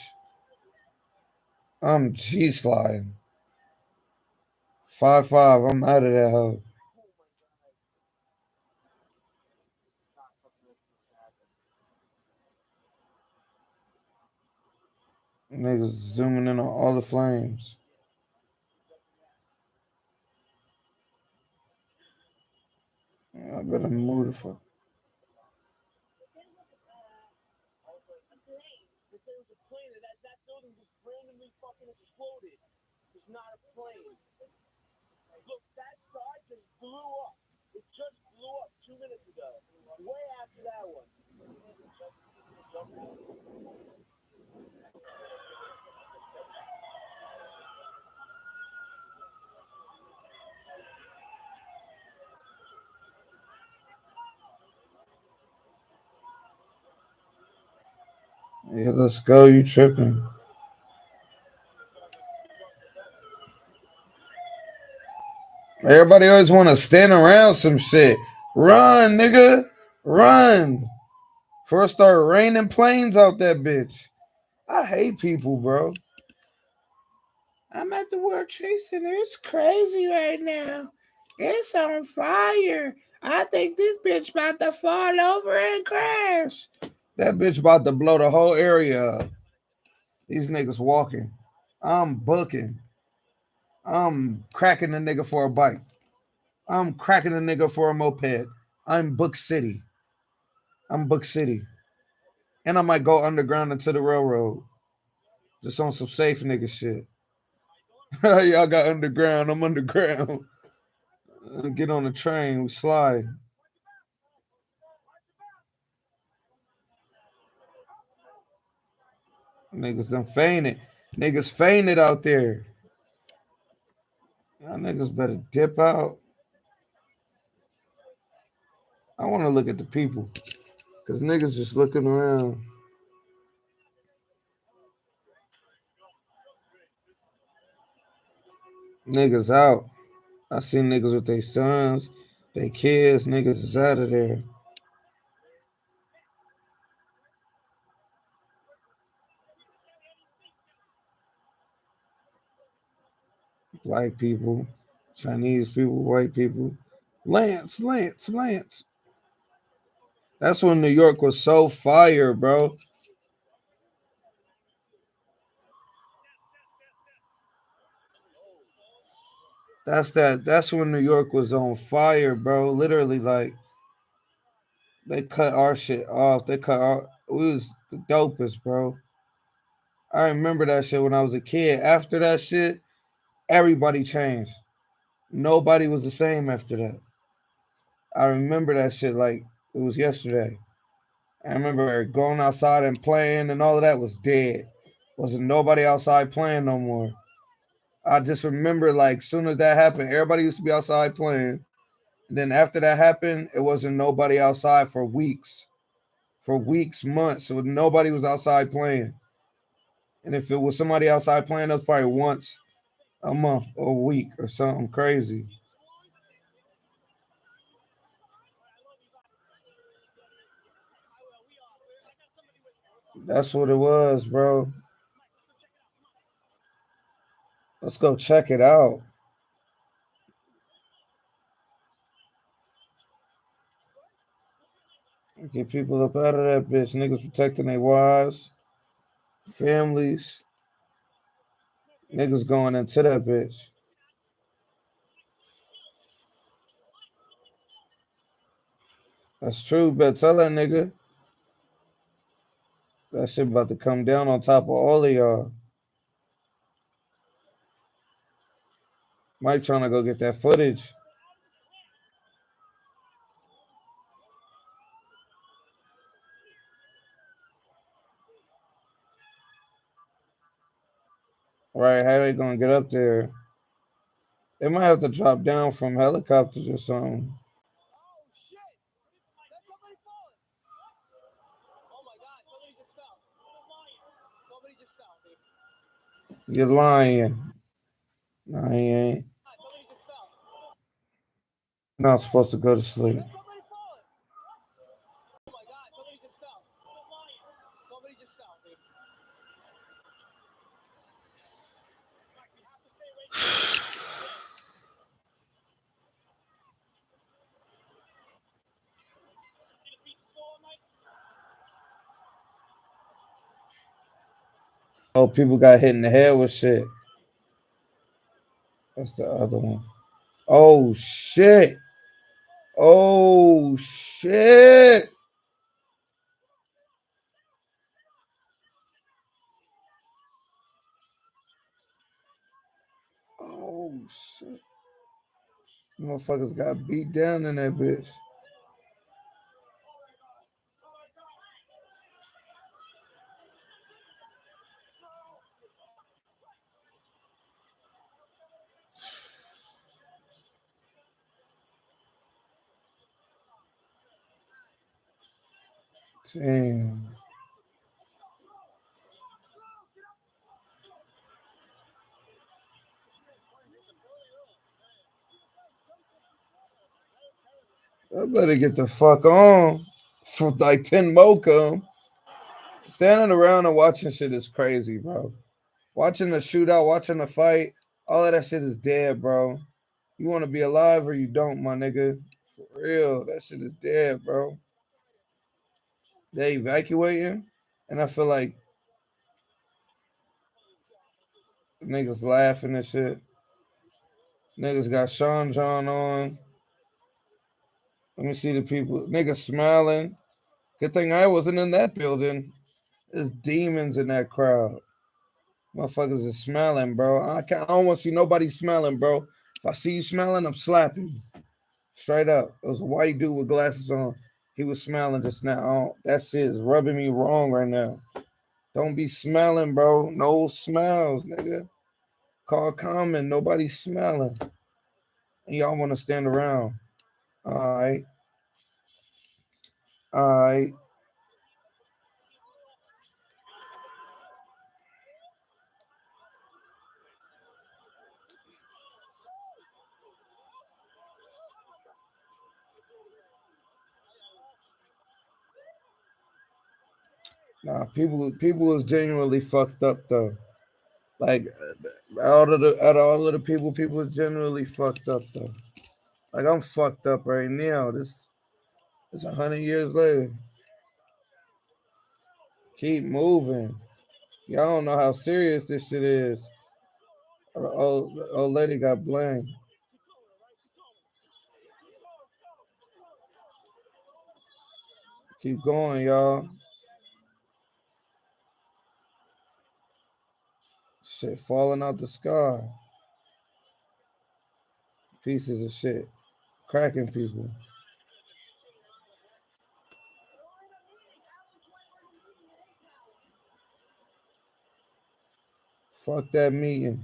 I'm G sliding. 5-5. I'm out of that hoe. Niggas zooming in on all the flames. I better move the fuck. It's not a plane. Look, that side just blew up. It just blew up 2 minutes ago. Way after that one. Yeah, let's go. You tripping. Everybody always want to stand around some shit. Run, nigga. Run. Before it start raining planes out that bitch. I hate people, bro. I'm at the World Trade Center. It's crazy right now. It's on fire. I think this bitch about to fall over and crash. That bitch about to blow the whole area up. These niggas walking. I'm booking. I'm cracking the nigga for a bike. I'm cracking the nigga for a moped. I'm Book City. I'm Book City. And I might go underground into the railroad. Just on some safe nigga shit. Y'all got underground. I'm underground. Get on the train. We slide. Niggas done fainted. Niggas fainted out there. Y'all niggas better dip out. I want to look at the people. Because niggas just looking around. Niggas out. I see niggas with their sons, their kids. Niggas is out of there. Black people, Chinese people, white people. Lance. That's when New York was so fire, bro. That's when New York was on fire, bro. Literally, like, they cut our shit off. We was the dopest, bro. I remember that shit when I was a kid. After that shit, everybody changed. Nobody was the same after that. I remember that shit like it was yesterday. I remember going outside and playing and all of that was dead. Wasn't nobody outside playing no more. I just remember like soon as that happened, everybody used to be outside playing. And then after that happened, it wasn't nobody outside for weeks. For weeks, months. So nobody was outside playing. And if it was somebody outside playing, that was probably once a month or a week or something crazy. That's what it was, bro. Let's go check it out. Get people up out of that bitch. Niggas protecting their wives, families. Niggas going into that bitch. That's true, but tell that nigga. That shit about to come down on top of all of y'all. Mike trying to go get that footage. Right, how they gonna get up there? They might have to drop down from helicopters or something. You're lying. No, he ain't. Not supposed to go to sleep. Oh, people got hit in the head with shit. That's the other one. Oh, shit. Oh, shit. Oh, shit. Motherfuckers got beat down in that bitch. Damn. I better get the fuck on for like 10 more come. Standing around and watching shit is crazy, bro. Watching the shootout, watching the fight, all of that shit is dead, bro. You want to be alive or you don't, my nigga. For real, that shit is dead, bro. They evacuating, and I feel like niggas laughing and shit. Niggas got Sean John on. Let me see the people. Niggas smiling. Good thing I wasn't in that building. There's demons in that crowd. Motherfuckers is smiling, bro. I don't want to see nobody smiling, bro. If I see you smiling, I'm slapping you. Straight up. It was a white dude with glasses on. He was smiling just now. That shit is rubbing me wrong right now. Don't be smiling, bro. No smiles, nigga. Call common. Nobody's smiling. And y'all want to stand around. All right. All right. Nah, people was genuinely fucked up though. Like out of all of the people was genuinely fucked up though. Like I'm fucked up right now. This is 100 years later. Keep moving. Y'all don't know how serious this shit is. The old lady got blamed. Keep going, y'all. Shit falling out the sky. Pieces of shit. Cracking people. Fuck that meeting.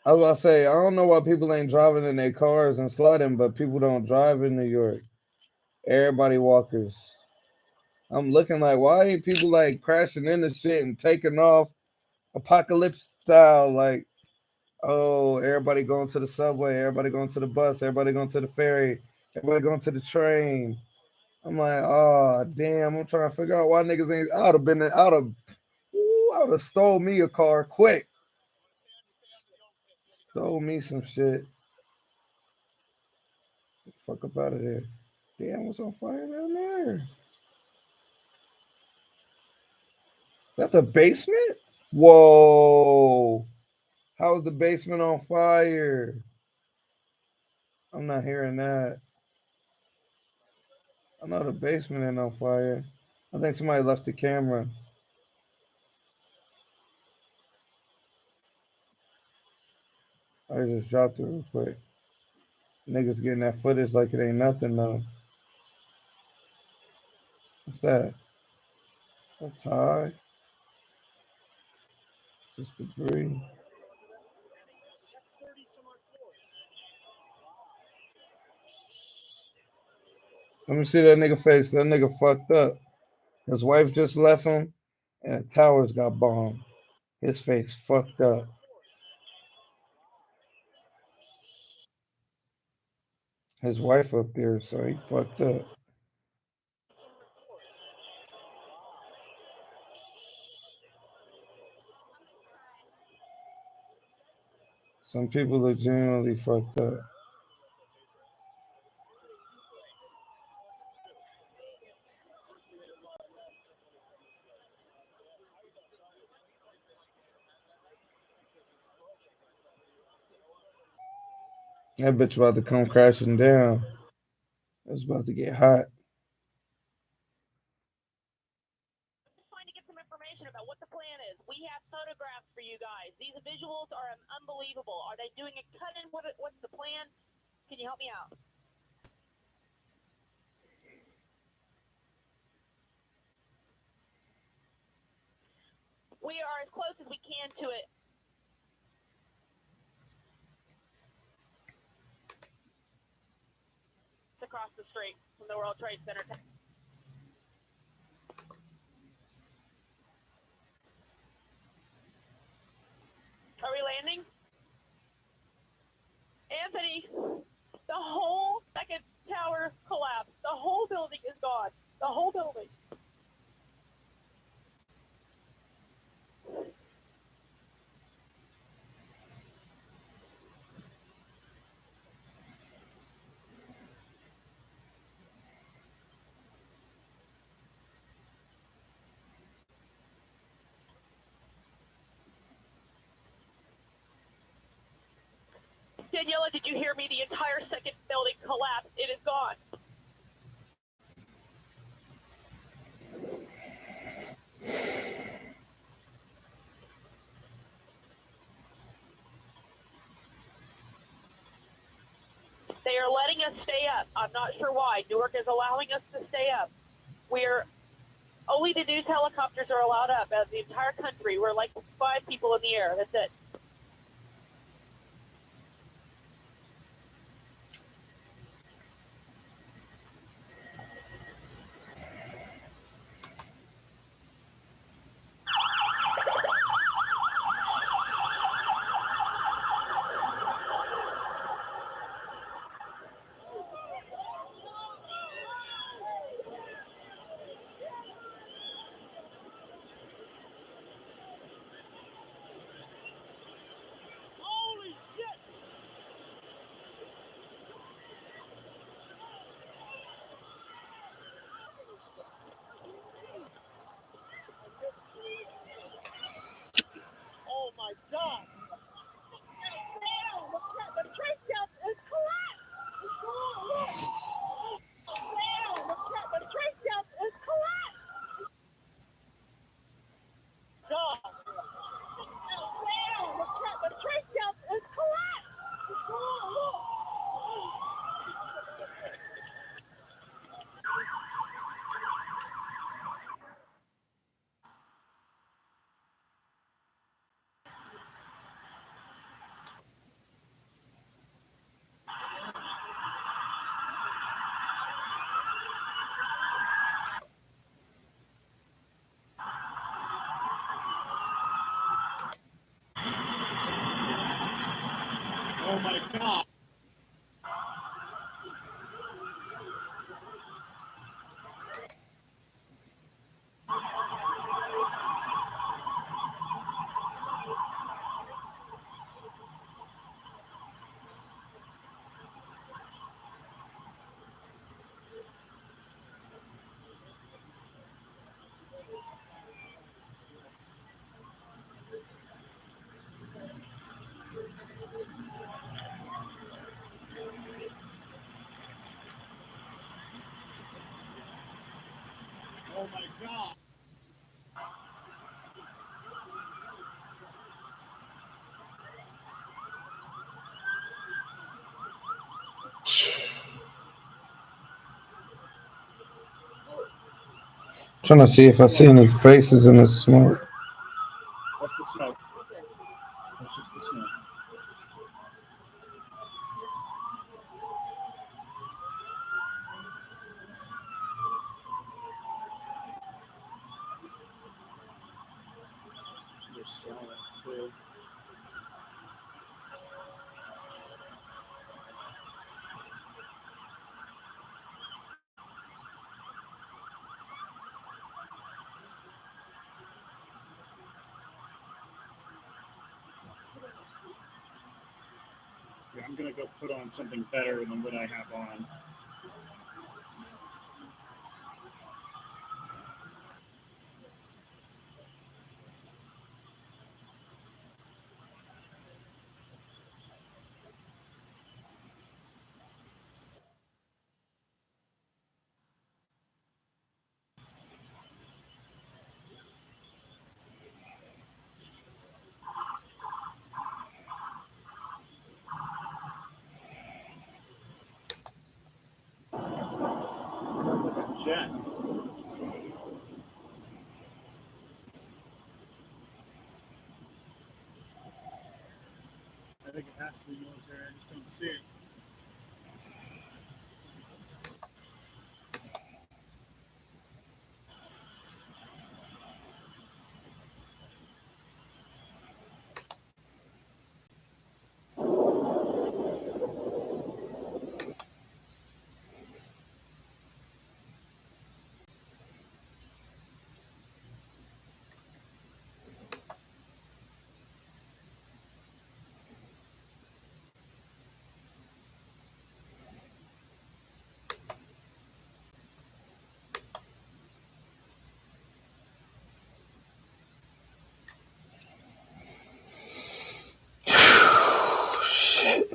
I was about to say, I don't know why people ain't driving in their cars and sliding, but people don't drive in New York. Everybody walkers. I'm looking like, why ain't people like crashing into shit and taking off apocalypse style? Like, oh, everybody going to the subway, everybody going to the bus, everybody going to the ferry, everybody going to the train. I'm like, oh, damn, I'm trying to figure out why niggas ain't. I would have stole me a car quick. Stole me some shit. Fuck up out of there. Damn, what's on fire down there? That's a basement? Whoa. How's the basement on fire? I'm not hearing that. I know the basement ain't on fire. I think somebody left the camera. I just dropped it real quick. Niggas getting that footage like it ain't nothing though. What's that? That's high. Just debris. Let me see that nigga face. That nigga fucked up. His wife just left him, and the towers got bombed. His face fucked up. His wife up there, so he fucked up. Some people are genuinely fucked up. That bitch about to come crashing down. It's about to get hot. Trying to get some information about what the plan is. We have photographs for you guys. These visuals are unbelievable. Are they doing a cut-in? What's the plan? Can you help me out? We are as close as we can to it. It's across the street from the World Trade Center. Are we landing? Anthony, the whole second tower collapsed. The whole building is gone. The whole building. Daniela, did you hear me? The entire second building collapsed. It is gone. They are letting us stay up. I'm not sure why. Newark is allowing us to stay up. Only the news helicopters are allowed up out of the entire country. We're like 5 people in the air. That's it. Oh my God! The train set is collapsed! The train set is collapsed! God! The train set is collapsed! Oh my God! Oh my God! Trying to see if I see any faces in the smoke. That's the smoke. That's just the smoke. There's silent too. Yeah, I'm gonna go put on something better than what I have on. Sounds like a jet. I think it has to be military. I just don't see it. Shit.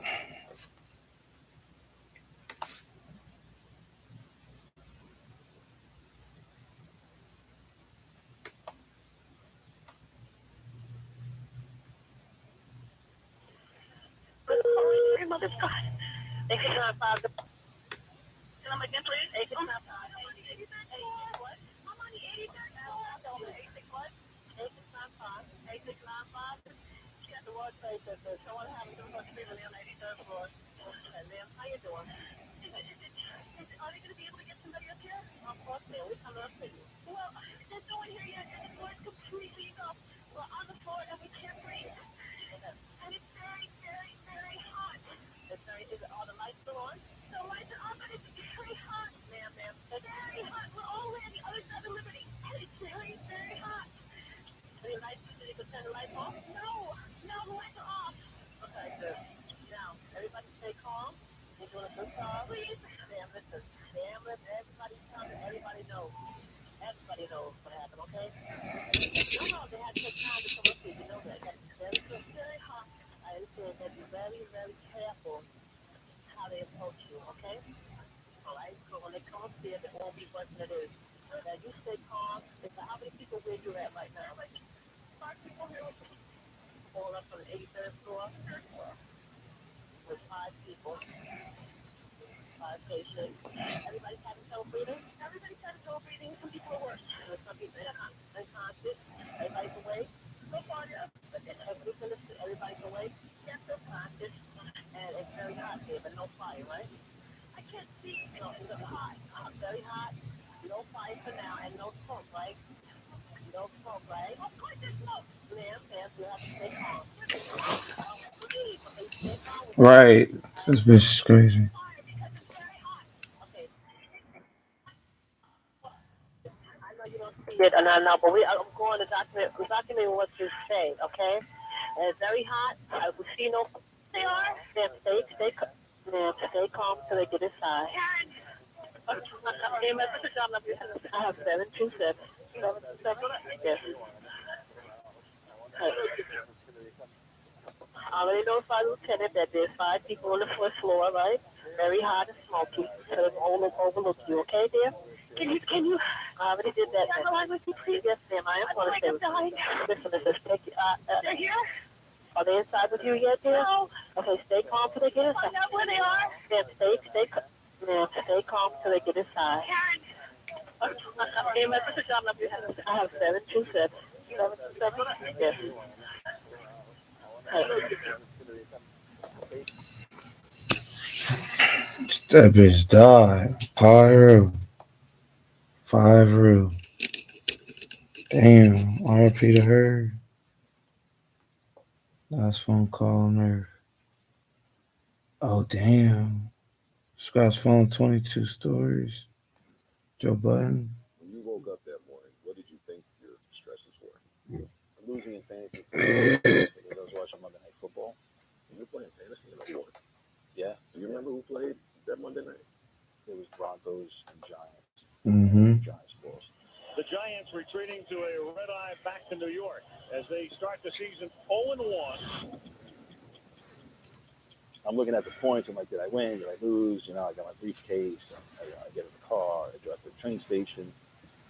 Your mother's God. They can not five. Can I make that please? 8 what? I'm on the 83rd. 8695. 8695. She got the World Trade Center. Someone having too much people on the 83rd floor. And then, how you doing? Are they going to be able to get somebody up here? Of course, man. We're coming up to you. Well, there's no one here yet. And the floor is completely up. We're on the floor and we can't breathe. And it's very, very, very hot. Is all the lights still on? The lights are on, but it's very hot. Ma'am. It's very hot. We're all on the other side of Liberty. And it's very, very hot. Any lights? Did you turn the lights off? No, the lights are off. Okay, good. Now, everybody stay calm. You're doing a good job. Please. Damn, listen. Everybody's coming. Everybody knows. Everybody knows what happened, okay? No, they had to take time to come up here. You know that. That's very hot. I understand that. Be very, very careful how they approach you, okay? All right? So when they come up there, they won't be what it is. Now, you stay calm. How many people where you at right now? Like 5 people here. All up on the 83rd floor. With 5 people. 5 patients. Everybody's having trouble breathing? Everybody's having trouble breathing. Some people are worse. Some people are unconscious. Everybody's awake. So far, yeah. But everybody's awake. Yes, they're conscious. And it's very hot here, but no fire, right? I can't see. No, it's hot. Very hot. No fire for now, and no smoke, right? No smoke, right? Of course there's smoke. Ma'am, you have to stay calm. Stay calm. Right. This bitch is crazy. And I know, but I'm going to document what you say, okay? And it's very hot. We see no. They are. Stay calm till they get inside. I have 727. 727. Yes. I already notified Lieutenant that there's 5 people on the first floor, right? Very hot and smoky. So they overlook you, okay, dear? Can you? I already did that. Yes, ma'am. I am going to say. Listen. They're here? Are they inside with you yet, dear? No. Okay, stay calm till they get inside. I know where they are. Ma'am, stay calm till they get inside. Karen. Hey, Mr. John, I have 727. 727? Yes. That bitch died. Pyro. 5 room. Damn. RP to her. Last phone call on Earth. Oh, damn. Scott's phone 22 stories. Joe Budden. When you woke up that morning, what did you think your stresses were? Losing in fantasy football because I was watching Monday Night Football. And you're playing fantasy in the morning. Yeah. Do you remember who played that Monday night? It was Broncos and Giants. Mm-hmm. Giants lost. The Giants retreating to a red-eye back to New York as they start the season 0-1. I'm looking at the points. I'm like, did I win? Did I lose? You know, I got my briefcase. I get in the car. I drive to the train station.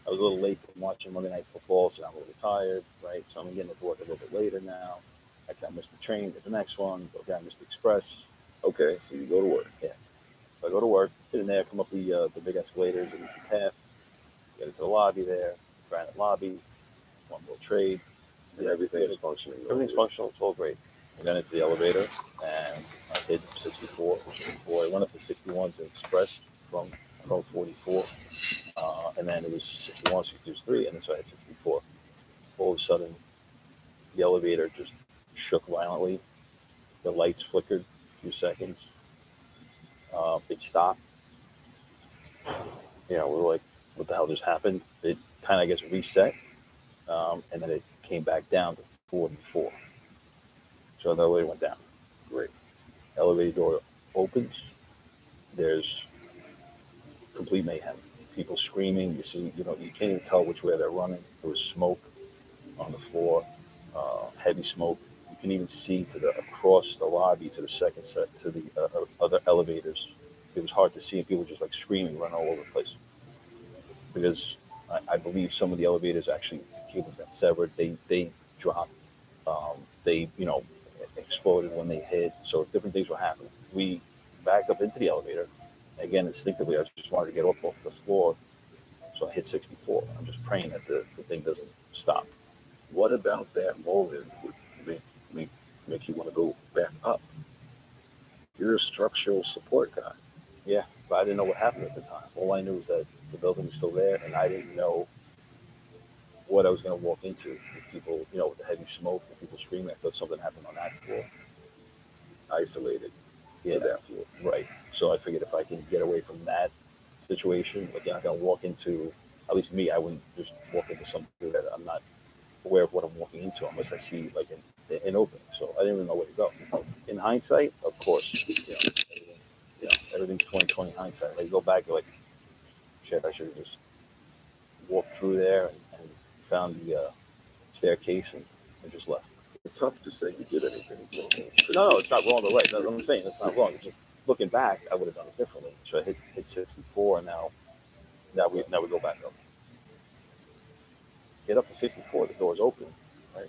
I was a little late from watching Monday Night Football, so I'm a little tired, right? So I'm getting to work a little bit later now. I can't miss the train, get the next one. Okay, I missed the express. Okay, so you go to work. Yeah. So I go to work, get in there, come up the big escalators in the path, get into the lobby there, granite lobby, one more trade. And everything is functioning. Everything's functional. It's all great. I got into the elevator, and I hit 64. I went up to 61's and express from 44. And then it was 61, 63, and then so I had 64. All of a sudden, the elevator just shook violently. The lights flickered a few seconds. It stopped. You know, we were like, what the hell just happened? It kind of gets reset, and then it came back down to 44. So the elevator went down. Great. Elevator door opens. There's complete mayhem. People screaming. You see, you can't even tell which way they're running. There was smoke on the floor, heavy smoke. You can even see across the lobby to the second set to the other elevators. It was hard to see, and people were just like screaming, running all over the place. Because I believe some of the elevators actually cables got severed. They dropped. They exploded when they hit. So different things were happening. We back up into the elevator. Again, instinctively, I just wanted to get off the floor. So I hit 64. I'm just praying that the thing doesn't stop. What about that moment would make you want to go back up? You're a structural support guy. Yeah, but I didn't know what happened at the time. All I knew was that the building was still there, and I didn't know what I was going to walk into. With people, with the heavy smoke and people screaming. I thought something happened on that floor. Isolated to that floor. Right. So I figured if I can get away from that situation, like I'm going to walk into, at least me, I wouldn't just walk into something that I'm not aware of what I'm walking into unless I see like an opening. So I didn't even know where to go. In hindsight, of course, everything's 20/20 hindsight. Like you go back, you're like, shit, I should have just walked through there and found the staircase and just left. It's tough to say you did anything wrong. No, it's not wrong or right. That's what I'm saying. It's not wrong. It's just looking back, I would have done it differently. So I hit 64, and now we go back up. Get up to 64, the door's open, right?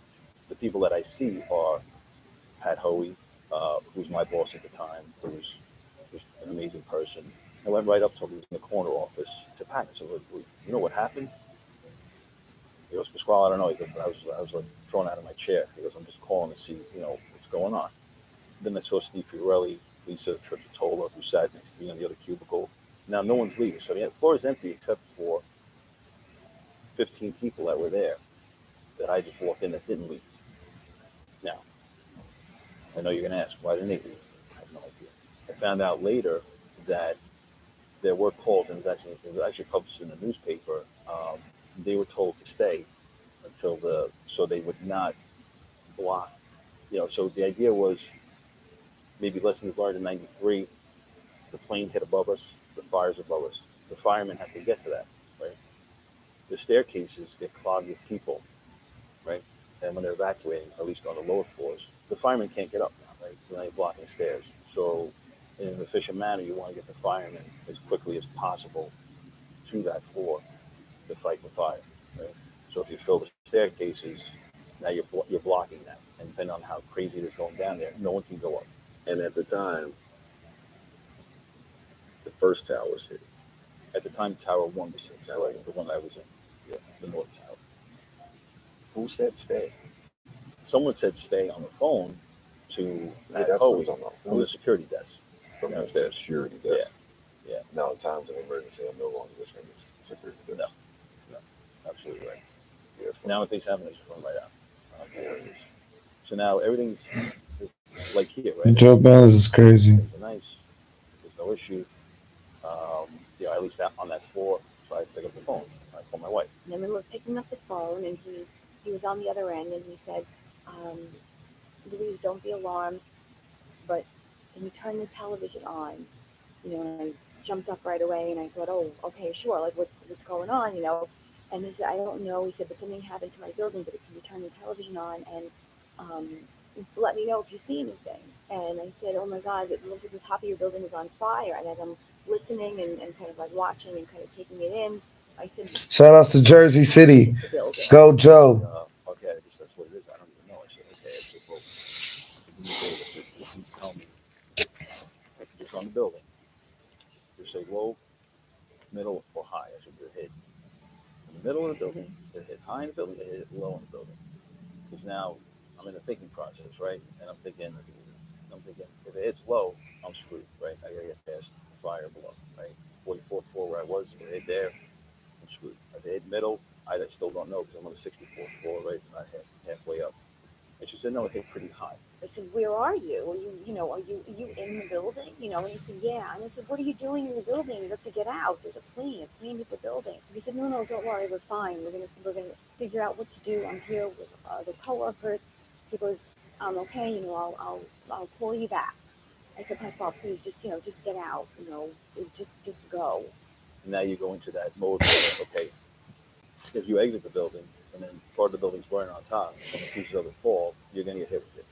The people that I see are Pat Hoey, who's my boss at the time, who's just an amazing person. I went right up to him. He was in the corner office. I said, Pat, I said, you know what happened? He goes, Pasquale, I don't know. He goes, but I was like thrown out of my chair. He goes, I'm just calling to see, what's going on. Then I saw Steve Fiorelli, Lisa Tripitola, who sat next to me on the other cubicle. Now no one's leaving. So the floor is empty except for 15 people that were there that I just walked in that didn't leave. Now, I know you're going to ask, why didn't they leave? I have no idea. I found out later that there were calls, and it was actually published in the newspaper. They were told to stay until so they would not block. So the idea was maybe lessons learned in 93, the plane hit above us, the fire's above us. The firemen have to get to that, right? The staircases get clogged with people, right? And when they're evacuating, at least on the lower floors, the firemen can't get up now, right? So now you're blocking stairs. So in an efficient manner, you want to get the firemen as quickly as possible to that floor to fight the fire, right? So if you fill the staircases, now you're blocking that. And depending on how crazy it is going down there, no one can go up. And at the time, the first towers hit. At the time, Tower 1 was hit, right? The one I was in, yeah, the North Tower. Who said stay? Someone said stay on the phone to Pat that's Hoey what I'm talking about. on the security desk. From the downstairs. security Yeah, desk. yeah. Now, in times of emergency, I'm no longer listening to security desk. No, absolutely right. Yeah, Now when things happen, they just run right out. So now everything's like here, right? Joe Bellas is crazy. Things are nice. There's no issue. You know, at least on that floor. So I pick up the phone. I call my wife. And I remember picking up the phone, and he was on the other end, and he said, Louise, don't be alarmed, but can you turn the television on? You know, and I jumped up right away, and I thought, oh, okay, sure, like what's going on, you know? And he said, I don't know. He said, but something happened to my building, but can you turn the television on and let me know if you see anything? And I said, oh my God, it looks like this half of your building is on fire. And as I'm listening and kind of like watching and kind of taking it in, I said, Shout out to Jersey City. Go Joe. Okay, I guess that's what it is. I don't even know. I said, okay. I said, well, I said, you tell me. I said, just on the building. You say low, middle, or high. I said, they're hit in the middle of the building, they're hit high in the building, they're hit low in the building. Because now I'm in the thinking process, right? And I'm thinking, if it hits low, I'm screwed, right? I gotta get past the fire below, right? 44th floor where I was, if it hit there, I'm screwed. If it hit middle, I still don't know because I'm on the 64th floor, right? Not halfway up. And she said, no, it hit pretty high. I said, where are you? Are you in the building? You know, and he said, yeah. And I said, what are you doing in the building? You have to get out. There's a plane hit the building. He said, no, don't worry, we're fine. We're gonna figure out what to do. I'm here with the coworkers. He goes, I'm okay. You know, I'll call you back. I said, Pascal, please, just get out. You know, just go. And now you go into that mode where, okay, if you exit the building and then part of the building's burning on top and the pieces of it fall, you're going to get hit with it.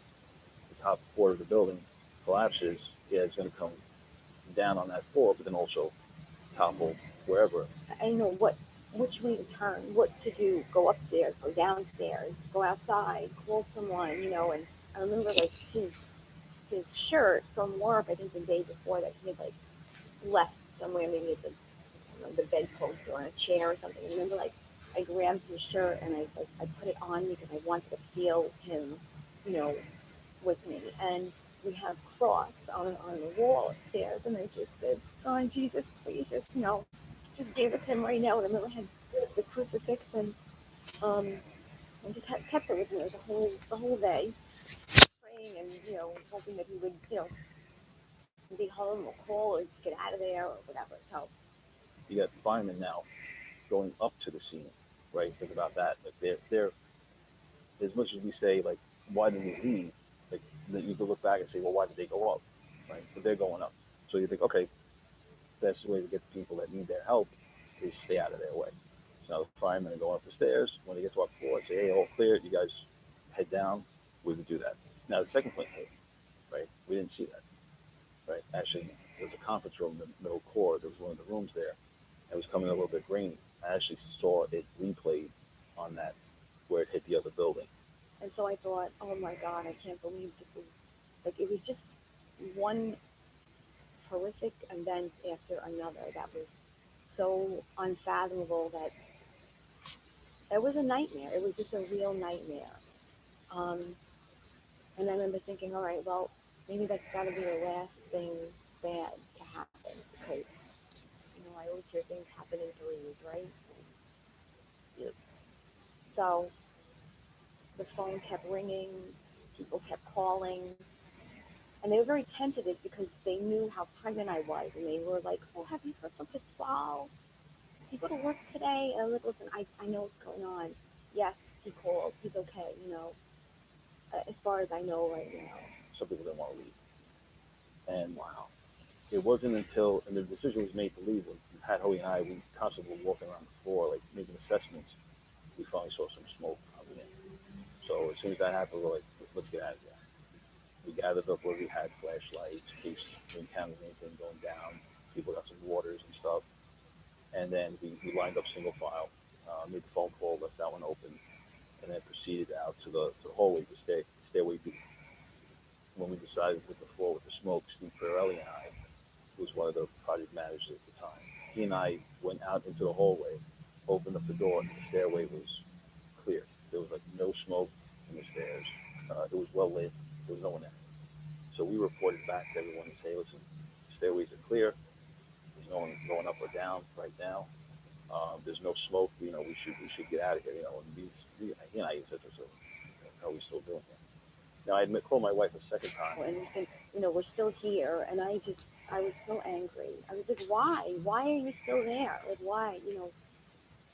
The top floor of the building collapses, yeah, it's going to come down on that floor, but then also topple wherever. I don't know which way to turn, what to do, go upstairs, go downstairs, go outside, call someone, you know. And I remember like his shirt from work, I think the day before that he had like left somewhere, maybe at the bedpost or on a chair or something. I remember like I grabbed his shirt and I put it on because I wanted to feel him, you know, with me. And we have a cross on the wall upstairs, and I just said, "God, Jesus, please, just just gave it to him right now." And I remember I had the crucifix, and I just kept it with me the whole day, praying and hoping that he would be home or call or just get out of there or whatever. So you got firemen now going up to the scene, right? Think about that. Like they're as much as we say, like, why did we leave? Like, then you can look back and say, well, why did they go up, right? But they're going up. So you think, okay, that's the way to get the people that need their help is stay out of their way. So now the firemen are going up the stairs. When they get to our floor, I say, hey, all clear. You guys head down. We would do that. Now the second plane hit, right? We didn't see that, right? Actually, there was a conference room in the middle core. There was one of the rooms there. It was coming a little bit grainy. I actually saw it replayed on that where it hit the other building. And so I thought, oh my God, I can't believe this is, like, it was just one horrific event after another that was so unfathomable that it was a nightmare. It was just a real nightmare. And I remember thinking, all right, well, maybe that's got to be the last thing bad to happen, because, I always hear things happen in threes, right? Yep. So the phone kept ringing, people kept calling, and they were very tentative because they knew how pregnant I was, and they were like, oh, have you heard from Pasquale? Did he go to work today? And I was like, listen, I know what's going on. Yes, he called. He's okay, as far as I know right now. Some people didn't want to leave. And wow, it wasn't until, and the decision was made to leave when Pat Hoey and I, we constantly were walking around the floor, like making assessments. We finally saw some smoke coming in. So as soon as that happened, we're like, let's get out of here. We gathered up where we had flashlights in case we encountered anything going down. People got some waters and stuff. And then we lined up single file, made the phone call, left that one open, and then proceeded out to the hallway, the stairway B. When we decided to hit the floor with the smoke, Steve Pirelli and I, who was one of the project managers at the time, he and I went out into the hallway, opened up the door, and the stairway was clear. There was like no smoke in the stairs. It was well lit. There was no one there. So we reported back to everyone and say, listen, stairways are clear. There's no one going up or down right now. There's no smoke. You know, we should get out of here. You know, and I said, so how are we still doing it? Now I called my wife a second time. And he said, you know, we're still here. And I was so angry. I was like, why? Why are you still there? Like, why? You know,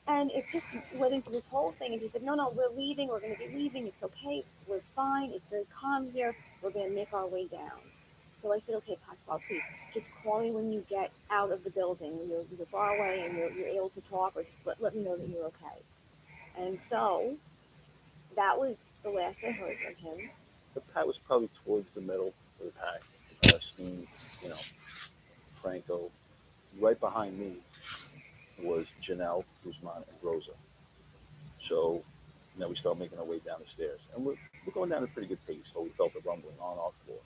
and it just went into this whole thing. And he said, no, we're leaving. We're going to be leaving. It's okay. We're fine. It's very calm here. We're going to make our way down. So I said, okay, Pasquale, please, just call me when you get out of the building, when you're far away and you're able to talk, or just let me know that you're okay. And so that was the last I heard from him. The pack was probably towards the middle of the pack. Steve, you know, Franco. Right behind me was Janelle, Guzman, and Rosa. So now we started making our way down the stairs. And we're going down at a pretty good pace, so we felt the rumbling on our floor.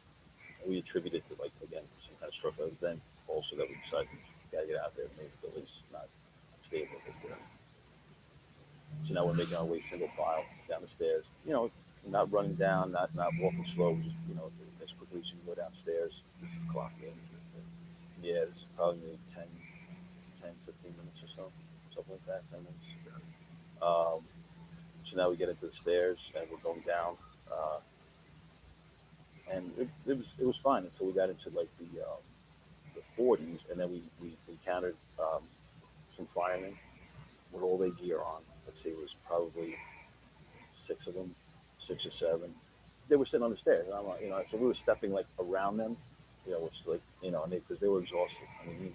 And we attributed to, like, again, some kind of structure. That was then also that we decided we got to get out there and make the least not stable. So now we're making our way single file down the stairs. You know, not running down, not walking slow, just, you know, as quickly as you can go downstairs. This is clocking. Yeah, it's probably maybe 10, 15 minutes or so, something like that, 10 minutes. So now we get into the stairs and we're going down. And it was fine until we got into like the 40s, and then we encountered some firemen with all their gear on. Let's say it was probably 6 of them, 6 or 7. They were sitting on the stairs, and I'm like, you know, so we were stepping like around them, you know, it's like, you know, because they were exhausted. I mean,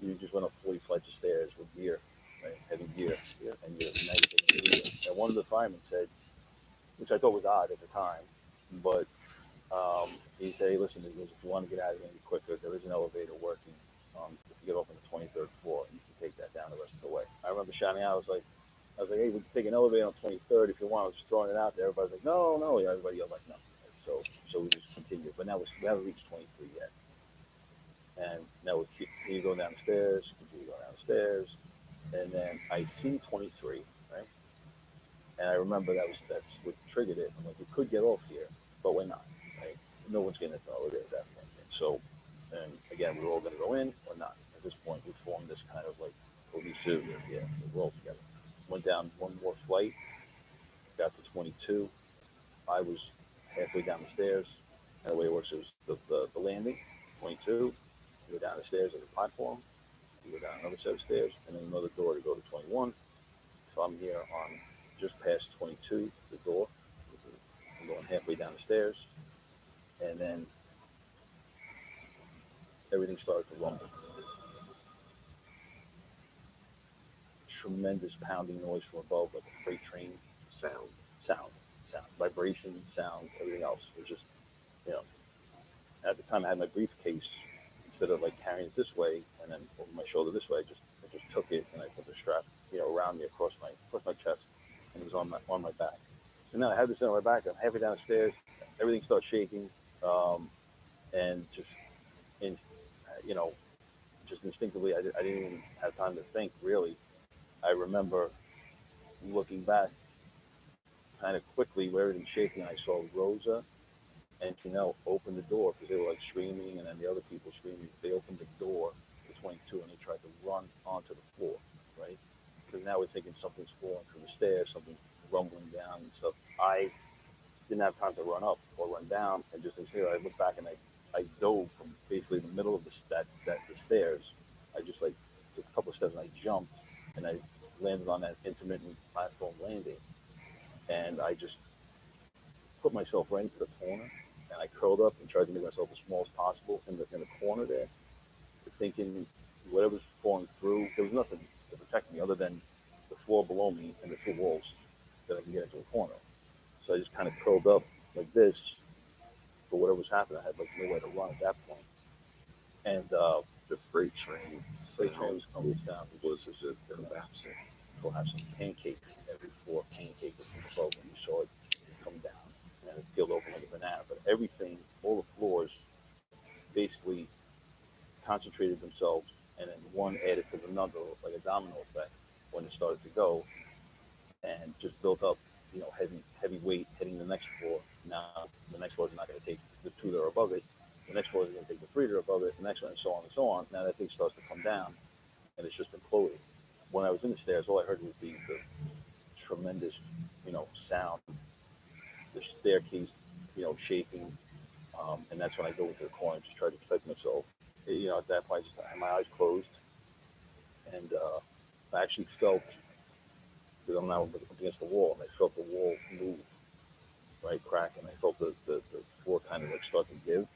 you just went up 40 flights of stairs with gear, right? Heavy gear, and you're gear. And one of the firemen said, which I thought was odd at the time, but he said, hey, listen, if you want to get out of here any quicker, there is an elevator working. If you get off on the 23rd floor, you can take that down the rest of the way. I remember shouting out, I was like, hey, we can take an elevator on 23rd if you want. I was just throwing it out there. Everybody's like, no. Everybody else like, no. So we just continued. But now we haven't reached 23 yet. And now we continue going down the stairs, and then I see 23, right? And I remember that's what triggered it. I'm like, we could get off here, but we're not, right? No one's getting into the elevator at that point. So, and again, we're all going to go in or not. At this point, we formed this kind of like cohesive, we're all together. Went down one more flight, got to 22. I was halfway down the stairs. And the way it works is the landing, 22, you go down the stairs at the platform, you go down another set of stairs, and then another door to go to 21. So I'm here on just past 22, the door. I'm going halfway down the stairs, and then everything started to rumble. Tremendous pounding noise from above, like a freight train. Sound, vibration, sound, everything else. It was just, you know, at the time I had my briefcase. Instead of like carrying it this way and then over my shoulder this way, I just took it and I put the strap, you know, around me across my chest, and it was on my back. So now I have this on my back. I'm halfway down the stairs. Everything starts shaking, and just instinctively, I didn't even have time to think really. I remember looking back kind of quickly where everything's shaking. I saw Rosa and Janelle open the door because they were like screaming, and then the other people screaming. They opened the door to 22 and they tried to run onto the floor, right? Because now we're thinking something's falling from the stairs, something rumbling down and stuff. I didn't have time to run up or run down, and just instead I looked back and I dove from basically the middle of the stairs. I just like took a couple of steps and I jumped and I landed on that intermittent platform landing, and I just put myself right into the corner, and I curled up and tried to make myself as small as possible in the corner there, thinking whatever's falling through, there was nothing to protect me other than the floor below me and the 2 walls that I can get into a corner. So I just kind of curled up like this for whatever was happening. I had like nowhere to run at that point. And the freight train was coming down. It was as if collapsing. Collapsing. Pancake. Every floor pancake was above when you saw it come down. And it peeled open like a banana. But everything, all the floors basically concentrated themselves and then one added to another, like a domino effect, when it started to go, and just built up, heavy weight hitting the next floor. Now the next floor is not going to take the two that are above it. The next floor is going to take the three that are above it. The next one, and so on and so on. Now that thing starts to come down, and it's just imploded. When I was in the stairs, all I heard was the tremendous, sound, the staircase, shaking, and that's when I go into the corner and just try to protect myself. At that point, I just had my eyes closed, and I actually felt, because I'm now up against the wall, and I felt the wall move, right, crack, and I felt the floor kind of like start to give,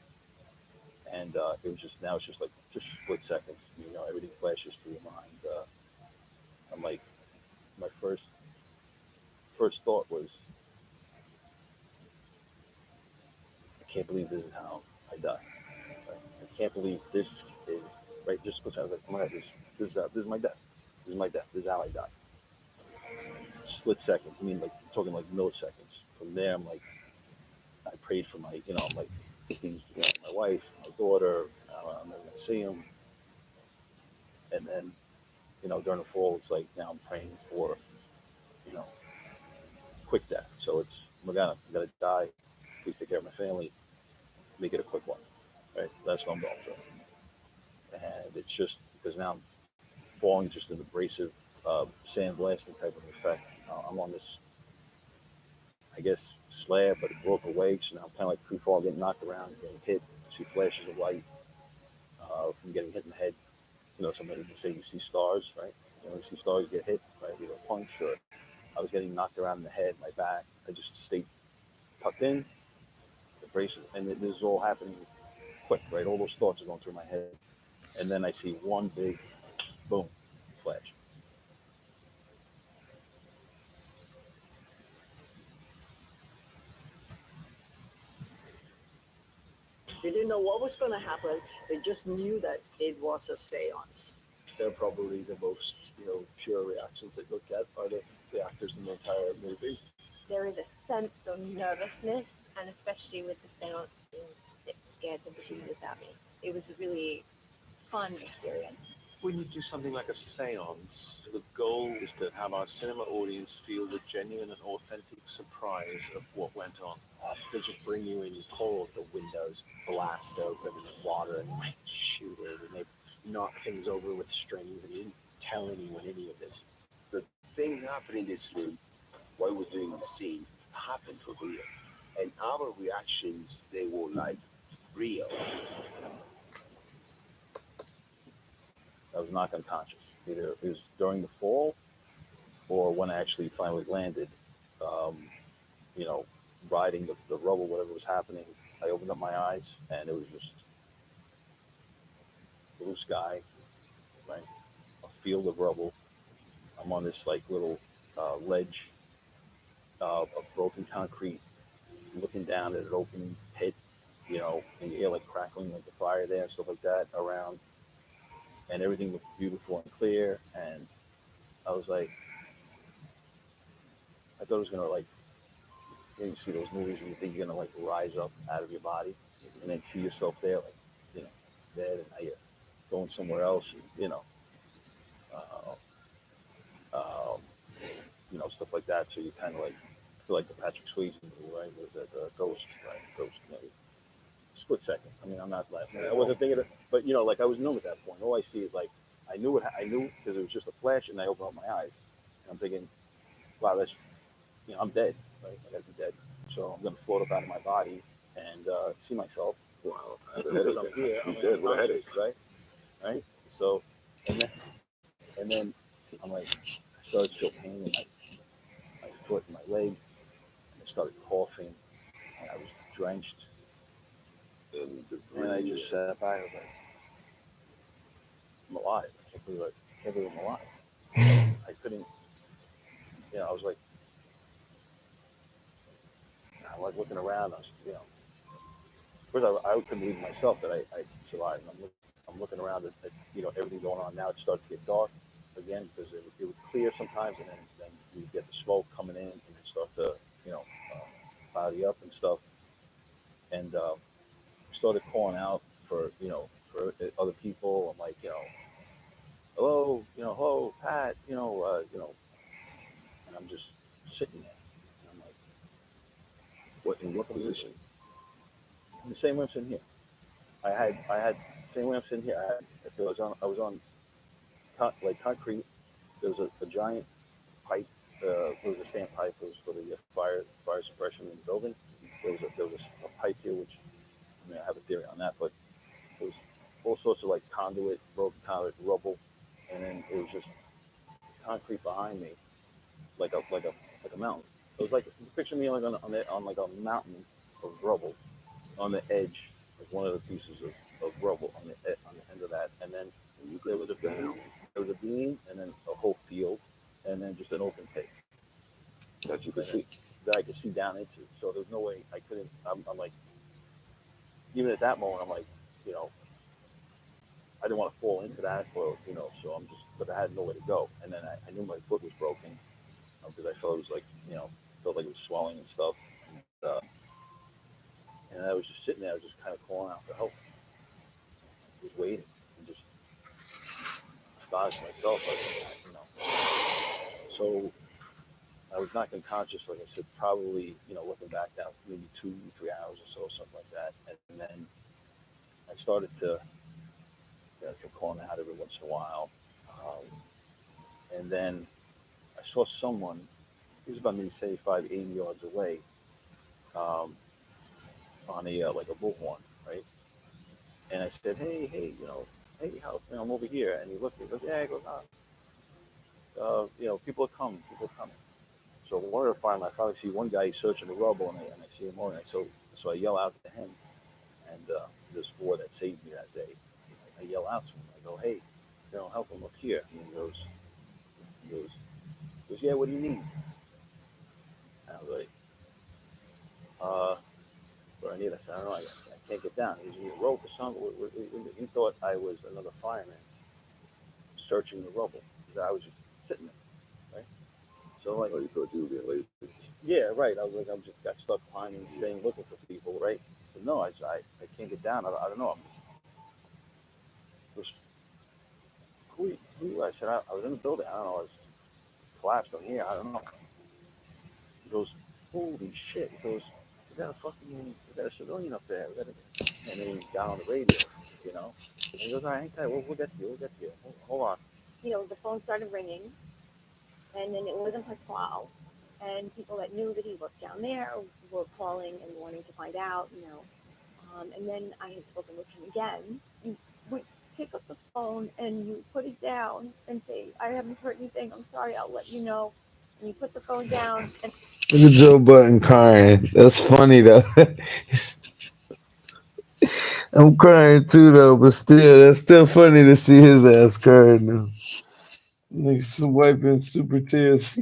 and it was just, now it's just like just split seconds, everything flashes through your mind. I'm like, my first thought was, I can't believe this is how I die. Right? I can't believe this is, right, just because I was like, oh my God, this is my death. This is my death. This is how I die. Split seconds. I mean, like, I'm talking like milliseconds. From there, I'm like, I prayed for my, I'm like, please, my wife, my daughter, I'm never going to see them. And then, during the fall, it's like, now I'm praying for, quick death. So it's, I'm going to die. Please take care of my family. Make it a quick one. Right? That's what I'm going through. And it's just because now I'm falling just an abrasive sandblasting type of effect. I'm on this, I guess, slab, but it broke away. So now I'm kind of like free fall, getting knocked around, getting hit. I see flashes of light from getting hit in the head. Somebody can say you see stars, right? You see stars get hit, right? You get a punch, or I was getting knocked around in the head, my back. I just stayed tucked in, abrasive, and this is all happening quick, right? All those thoughts are going through my head. And then I see one big boom flash. They didn't know what was going to happen. They just knew that it was a seance. They're probably the most, pure reactions they look at by the actors in the entire movie. There is a sense of nervousness, and especially with the seance, it scared the bejesus out of me. It was a really fun experience. When you do something like a seance, the goal is to have our cinema audience feel the genuine and authentic surprise of what went on. They just bring you in cold, the windows blast open, and the water and light shoot in, and they knock things over with strings, and you didn't tell anyone any of this. The things happen in this room while we're doing the scene happen for real. And our reactions, they were like real. I was knocked unconscious. Either it was during the fall or when I actually finally landed, riding the rubble, whatever was happening. I opened up my eyes and it was just blue sky, right? A field of rubble. I'm on this like little ledge of broken concrete, looking down at an open pit, and you hear like crackling, like the fire there and stuff like that around. And everything looked beautiful and clear. And I was like, I thought it was going to like, you see those movies where you think you're going to like rise up out of your body and then see yourself there, like, dead, and now you're going somewhere else, stuff like that. So you kind of like feel like the Patrick Swayze movie, right? With the Ghost, right? Ghost, split second. I mean, I'm not laughing. I wasn't thinking it, but like I was numb at that point. All I see is like, I knew because it was just a flash, and I opened up my eyes, and I'm thinking, wow, that's, I'm dead, right? I gotta be dead. So I'm gonna float up out of my body and see myself. Wow, because I'm here. I'm dead with a headache, right? Right. So, and then I'm like, I started to feel pain in my foot and my leg, and I started coughing, and I was drenched. And I just sat by. I was like, I'm alive. I can't believe I'm alive. I couldn't. I was like looking around. I was, first I couldn't believe myself that I survived. I'm looking around at everything going on now. It started to get dark again because it would clear sometimes, and then you get the smoke coming in, and it start to cloudy up and stuff. And started calling out for other people. I'm like, hello, hello, Pat, and I'm just sitting there. And I'm like, in what position? In the same way I'm sitting here. I had same way I'm sitting here. I was on concrete. There was a giant pipe. There was a standpipe. It was for the fire suppression in the building. There was a pipe here, which I have a theory on that, but it was all sorts of like broken conduit, rubble, and then it was just concrete behind me, like a mountain. It was like, picture me like on like a mountain of rubble on the edge of one of the pieces of rubble on the end of that, and then there was a beam, and then a whole field, and then just an open pit that you could see, that I could see down into. So there's no way I couldn't. I'm like, even at that moment, I'm like, I didn't want to fall into that, or so I'm just, but I had nowhere to go, and then I knew my foot was broken because I felt it was like, felt like it was swelling and stuff, and I was just sitting there, I was just kind of calling out for help, just waiting, and just astonished myself, So I was knocked unconscious, like I said, probably, looking back now, maybe 2-3 hours or so, something like that. And then I started to calling out every once in a while. And then I saw someone, he was about maybe 75, 80 yards away, on a, like a bullhorn, right? And I said, hey, hey, how, I'm over here. And he looked, yeah, he goes, people are coming. So one of the firemen, I finally see one guy searching the rubble, and I see him over. So I yell out to him, and there's 4 that saved me that day. I yell out to him. I go, hey, help him up here. And he goes, yeah, what do you need? And I was like, what do I need? I said, I don't know, I can't get down. He need a rope or something. He thought I was another fireman searching the rubble, because I was just sitting there, right? So like, you thought you were being lazy? Yeah, right. I was like, I'm just got stuck climbing, staying looking for people, right? So no, I can't get down. I don't know. Who I said, I was in the building. I don't know. I was collapsed on here. I don't know. He goes, holy shit. He goes, we got a civilian up there. And then he got on the radio, And he goes, all right, we'll get to you. Hold on. The phone started ringing, and then it wasn't Pasquale. And people that knew that he worked down there were calling and wanting to find out, And then I had spoken with him again. You would pick up the phone and you put it down and say, I haven't heard anything. I'm sorry, I'll let you know. And you put the phone down. And Look at Joe Button crying. That's funny though. I'm crying too though, but still, that's still funny to see his ass crying now. Like wiping super tears.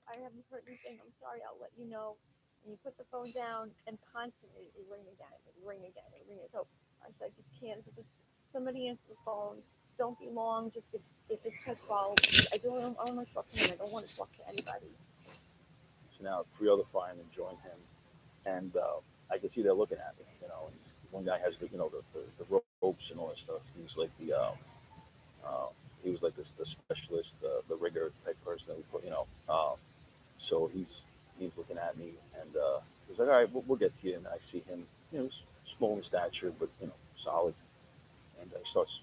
I haven't heard anything. I'm sorry, I'll let you know. And you put the phone down, and constantly it ring again. So I said, I just can't. Just somebody answer the phone. Don't be long. Just if it's Pasquale, I don't want to talk to him. I don't want to talk to anybody. So now 3 other firemen join him, and I can see they're looking at me. And one guy has the ropes and all that stuff. He's like he was like the specialist, the rigger type person that we put, so he's looking at me, and he's like, all right, we'll get to you. And I see him, small in stature, but solid. And he starts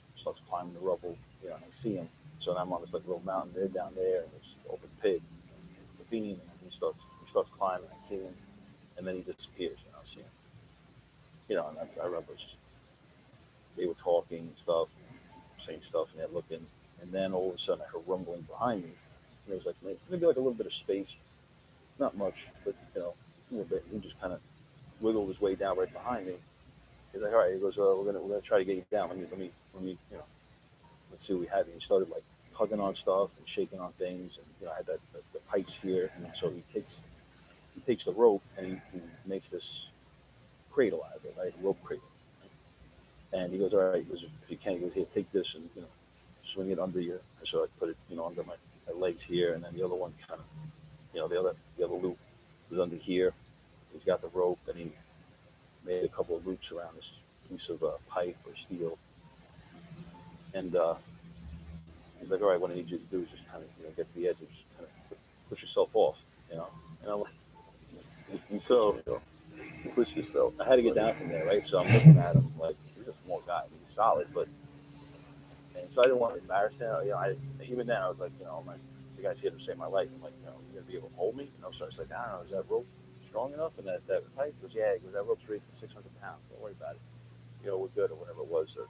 climbing the rubble, and I see him. So I'm on this like little mountain there, down there, and there's an open pit, and the beam, and he starts climbing. I see him, and then he disappears. I see him. And I remember they were talking and stuff, saying stuff, and they're looking. And then all of a sudden, I heard rumbling behind me. And it was like maybe like a little bit of space, not much, but a little bit. He just kind of wiggled his way down right behind me. He's like, all right. He goes, we're gonna try to get you down. Let me, let's see what we have. And he started like hugging on stuff and shaking on things. And I had the pipes here, and so he takes the rope and he makes this cradle out of it, right? Rope cradle. And he goes, all right. He goes, if you can, he goes, here, take this and swing it under your. So I put it, under my legs here, and then the other one kind of, the other loop was under here, He's got the rope, and he made a couple of loops around this piece of pipe or steel. And he's like, all right, what I need you to do is just kind of, get to the edge and just kind of push yourself off, And I'm like, so you push yourself. I had to get down from there, right? So I'm looking at him like, he's a small guy. He's solid, but, and so I didn't want to embarrass him. Even then I was like, the guy's here to save my life. I'm like, you're going to be able to hold me? So I was like, I don't know, is that rope strong enough? And that pipe? He goes, yeah. He goes, that rope's rated for 600 pounds. Don't worry about it. We're good, or whatever it was. Or,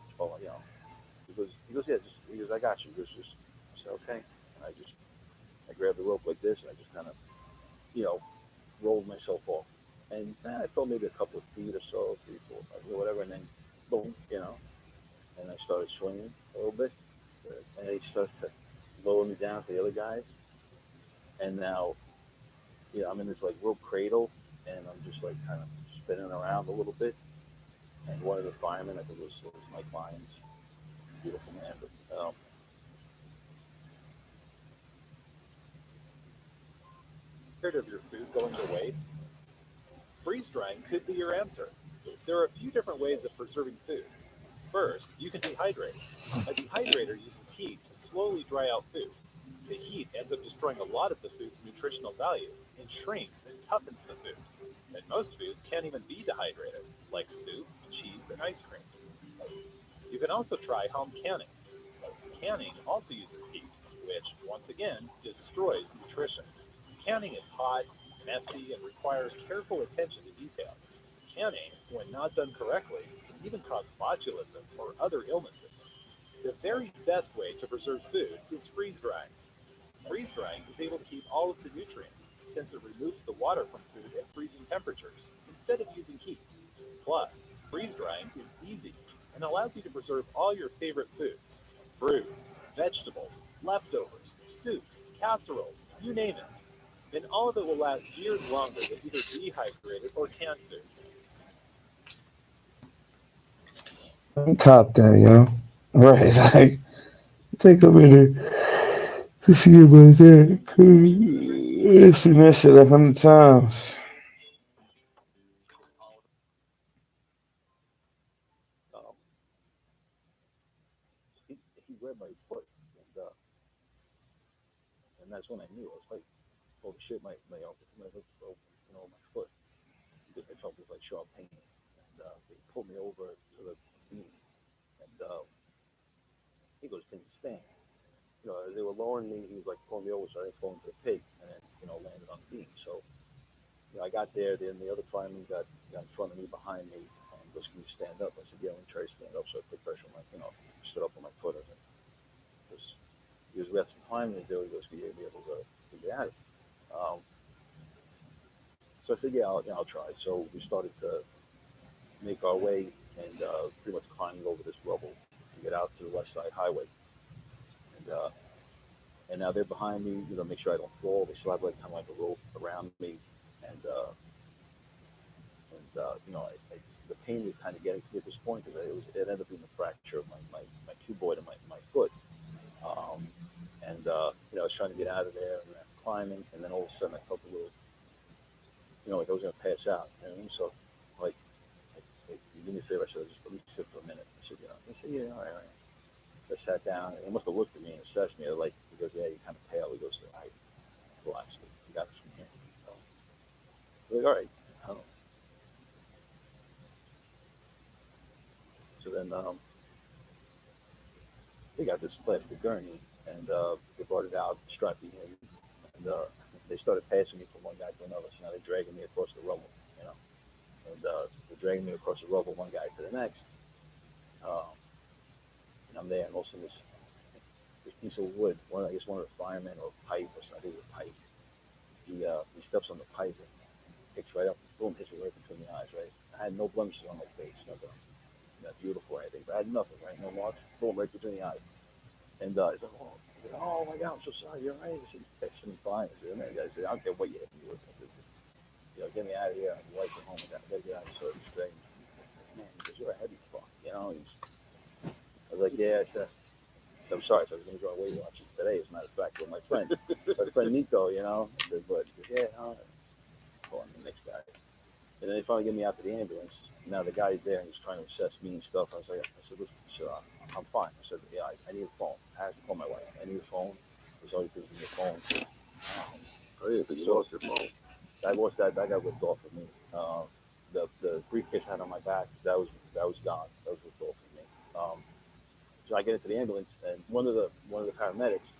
He goes, yeah, he goes, I got you. He goes, just, I said, okay. And I grabbed the rope like this, and I just kind of, rolled myself off. And I fell maybe a couple of feet or so, 3, 4, 5, whatever, and then boom, and I started swinging a little bit, and they started to lower me down to the other guys. And now, I'm in this like rope cradle, and I'm just like kind of spinning around a little bit. And one of the firemen, I think it was Mike Lyons, beautiful man, but Of your food going to waste? Freeze drying could be your answer. There are a few different ways of preserving food. First, you can dehydrate. A dehydrator uses heat to slowly dry out food. The heat ends up destroying a lot of the food's nutritional value and shrinks and toughens the food. And most foods can't even be dehydrated, like soup, cheese, and ice cream. You can also try home canning. Canning also uses heat, which, once again, destroys nutrition. Canning is hot, messy, and requires careful attention to detail. Canning, when not done correctly, can even cause botulism or other illnesses. The very best way to preserve food is freeze drying. Freeze drying is able to keep all of the nutrients, since it removes the water from food at freezing temperatures, instead of using heat. Plus, freeze drying is easy and allows you to preserve all your favorite foods: fruits, vegetables, leftovers, soups, casseroles, you name it. And all of it will last years longer than either dehydrated or canned food. Cop that, yo. Right, like, take a minute to see about that. I've seen that shit 100 times. He grabbed my foot, and that's when I knew. I was like, holy shit, my foot. I felt this like sharp pain, and they pulled me over to the beam, and he goes, "Can you stand?" As they were lowering me, he was like pulling me over so I didn't fall into the pig, and then landed on the beam. So I got there, then the other fireman got in front of me, behind me, and goes, "Can you stand up?" I said, "Yeah, let me try to stand up." So I put pressure on stood up on my foot. I said, he was, "We had some climbing to do." He goes, "Will you be able to get at it?" So I said, "Yeah, I'll try." So we started to make our way and pretty much climbing over this rubble to get out to the West Side Highway. And now they're behind me, make sure I don't fall. They still have like kind of like a rope around me, and the pain was kind of getting to me at this point because it ended up being a fracture of my cuboid and my foot. I was trying to get out of there and climbing, and then all of a sudden I felt a little, like I was going to pass out. So like, you do me a favor. I said, "Just let me sit for a minute." I said, He said, "Yeah, all right." I sat down, and he must have looked at me and assessed me. Like, he goes, "Yeah, you're kind of pale." He goes, "All right, relax. You got this from here." So, like, all right. So then they got this plastic gurney, and they brought it out, strapped me in, and they started passing me from one guy to another. So now they're dragging me across the rubble, and they're dragging me across the rubble, one guy to the next. And I'm there, and also this piece of wood, one of the firemen or pipe or something, a pipe. He steps on the pipe and picks right up, boom, hits me right between the eyes, right? I had no blemishes on my face, nothing, not beautiful or anything, but I had nothing, right? No marks, boom, right between the eyes. And he's like, "Oh my God, I'm so sorry, you're right." I said, "I'm fine." I said, "I don't care what you hit me with." I said, "Get me out of here. I'm wife at home. I gotta get out of service today." Man, he goes, "You're a heavy fuck," I was like, "Yeah." I said, "I'm sorry." So I was going to go Weight Watchers today, as a matter of fact, with my friend Nico, I said, but he goes, "Yeah, all right." Go on, the next guy. And then they finally get me out to the ambulance. Now the guy's there and he's trying to assess me and stuff. I was like, I said, listen, I'm fine. I said, yeah, I need a phone. I have to call my wife. I need a phone. There's always gives me a phone. Oh yeah, because you lost your phone. I lost that. That got ripped off of me. The briefcase I had on my back, that was gone. That was ripped off of me. So I get into the ambulance, and one of the paramedics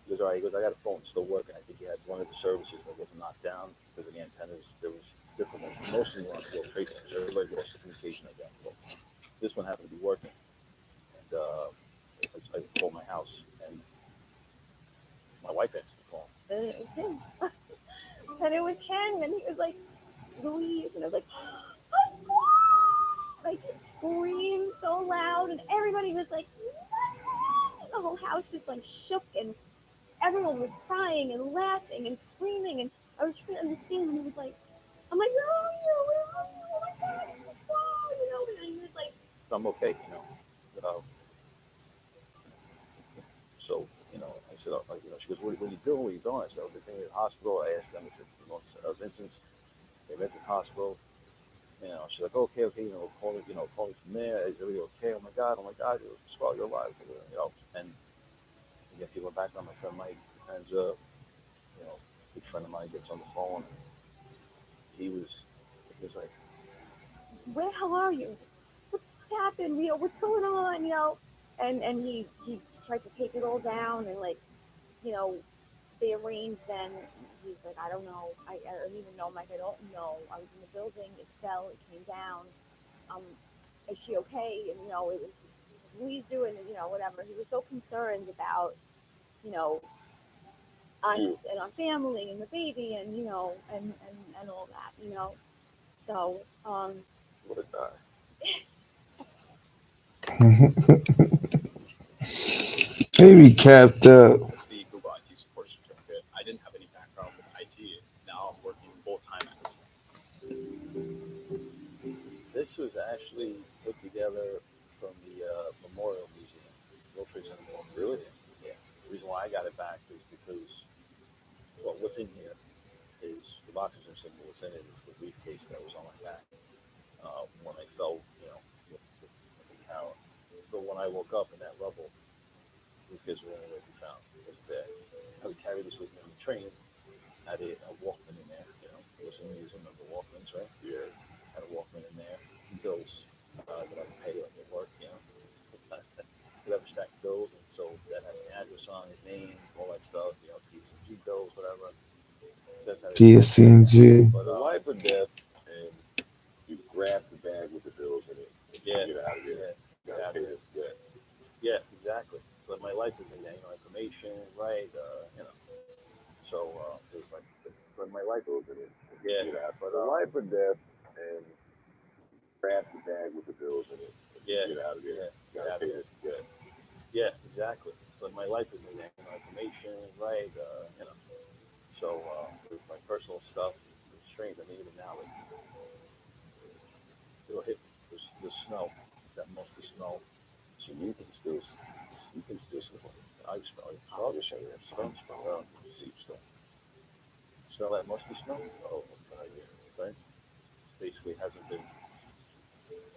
goes, all right. He goes, I got a phone still working. I think he had one of the services that wasn't knocked down because of the antennas. There was different ones. Most of them were on World Trade Center. So everybody lost the communication like that. Well, this one happened to be working, and I called my house, and my wife answered the phone. And it was him. And it was him, and he was like, Louise, and I was like, I just screamed so loud, and everybody was like, the whole house just like shook, and everyone was crying and laughing and screaming, and I was trying to understand, and he was like, I'm like, where are you? Where are you? Oh my God, what's wrong? You know, and he was like, I'm okay, you know. So, you know, I said, she goes, what are you doing? What are you doing? I said, I was at the hospital. I asked them, I said, Vincent's, they went to this hospital. You know, she's like, okay, you know, call me from there. Is everything okay? Oh my God, Squall, you're alive. You know, and again, people back on my friend Mike hands up, you know, a good friend of mine gets on the phone. He was like, where the hell are you? What happened? You know, what's going on? You know, and he tried to take it all down, and like, you know, they arranged. Then he's like, I don't know. I don't even know. I'm like, I don't know. I was in the building. It fell. It came down. Is she okay? And you know, it was Louise doing, and you know, whatever. He was so concerned about, you know, us and our family and the baby, and you know, and all that, you know. So, What a guy. Maybe capped up. The Google IT support certificate. I didn't have any background with IT. Now I'm working full time as a this was actually put together from the Memorial Museum, World Trade Center Memorial. Really? Yeah. The reason why I got it back is because, well, what's in here is the boxes are simple. What's in it is the briefcase that was on my back when I fell, you know, with the tower. But when I woke up in that level, the briefcase was nowhere to be found. It was there. I would carry this with me on the train. I had a Walkman in there, you know. Listen, you remember Walkmans, right? Yeah. Had a Walkman in there. Bills that I could pay at work, you know. Could ever stack bills, and so that had an address on it, name, all that stuff, you know, PSCG bills, whatever. That's how PSCG. But life or death, and you grab the bag with the bills in it. Yeah. Get out of there. Get out of this. Good. Yeah, exactly. So my life is in there, you know, information, right? You know. So it was like, so my life was in it. Yeah. Get out. But life or death, and grab the bag with the bills in it. Yeah. Get out of there. Get out of this. Good. Yeah, exactly. So my life is in there, you know, information, right? You know. So it was my personal stuff. It's strange. I mean, even now, like, it'll hit the snow. It's that musty smell. So you can still smell it. I smell it. I'll just show you that smell. See smell. Smell that musty smell? Oh, yeah. Right? Basically hasn't been.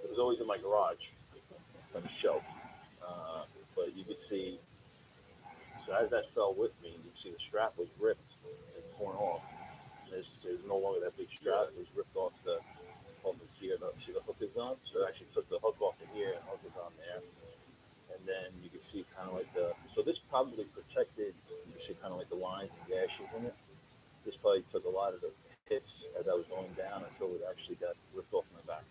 It was always in my garage on the shelf. But you could see, so as that fell with me, you could see the strap was ripped and torn off. There's no longer that big strap. It was ripped off the gear. See the hook is on? So it actually took the hook off the gear and hook is on there. And then you could see kind of like so this probably protected, you see kind of like the lines and gashes in it. This probably took a lot of the hits as I was going down until it actually got ripped off my back.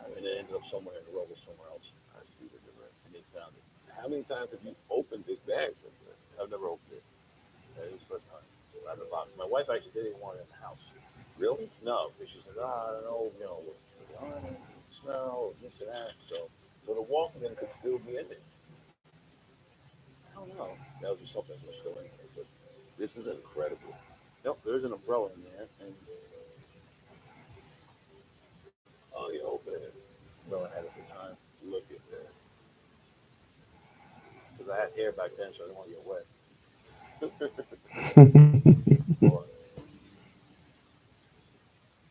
And it ended up somewhere in the rubble somewhere else. I see the difference. And they found it. How many times have you opened this bag since then? I've never opened it. It was the first time. Out of the box. My wife actually didn't want it in the house. Really? No, because she said, I don't know, you know, what's the smell, this and that. So the Walkman could still be in it. I don't know. That was just something that was still in there. But this is incredible. Nope, there's an umbrella in there. And oh, you open it. umbrella had it at the time. Look at that. Because I had hair back then, so I didn't want to get wet.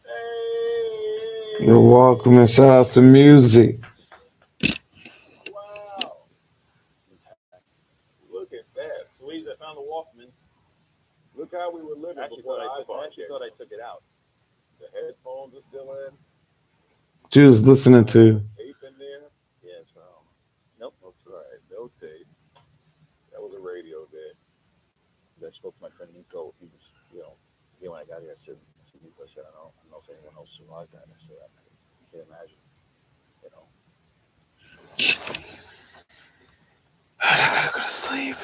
Hey, You're welcome, and shout outs to music. Wow. Look at that. Louise, I found the Walkman. Look how we were living before the iPod. I actually thought I took it out. The headphones are still in. What you was listening to? Tape in there. Yes. Nope. That's right. No tape. That was a radio there. I spoke to my friend Nico. He was, when I got here, I said, Nico, I said, I don't know if anyone else survived that. And I said, I can't imagine, I gotta go to sleep.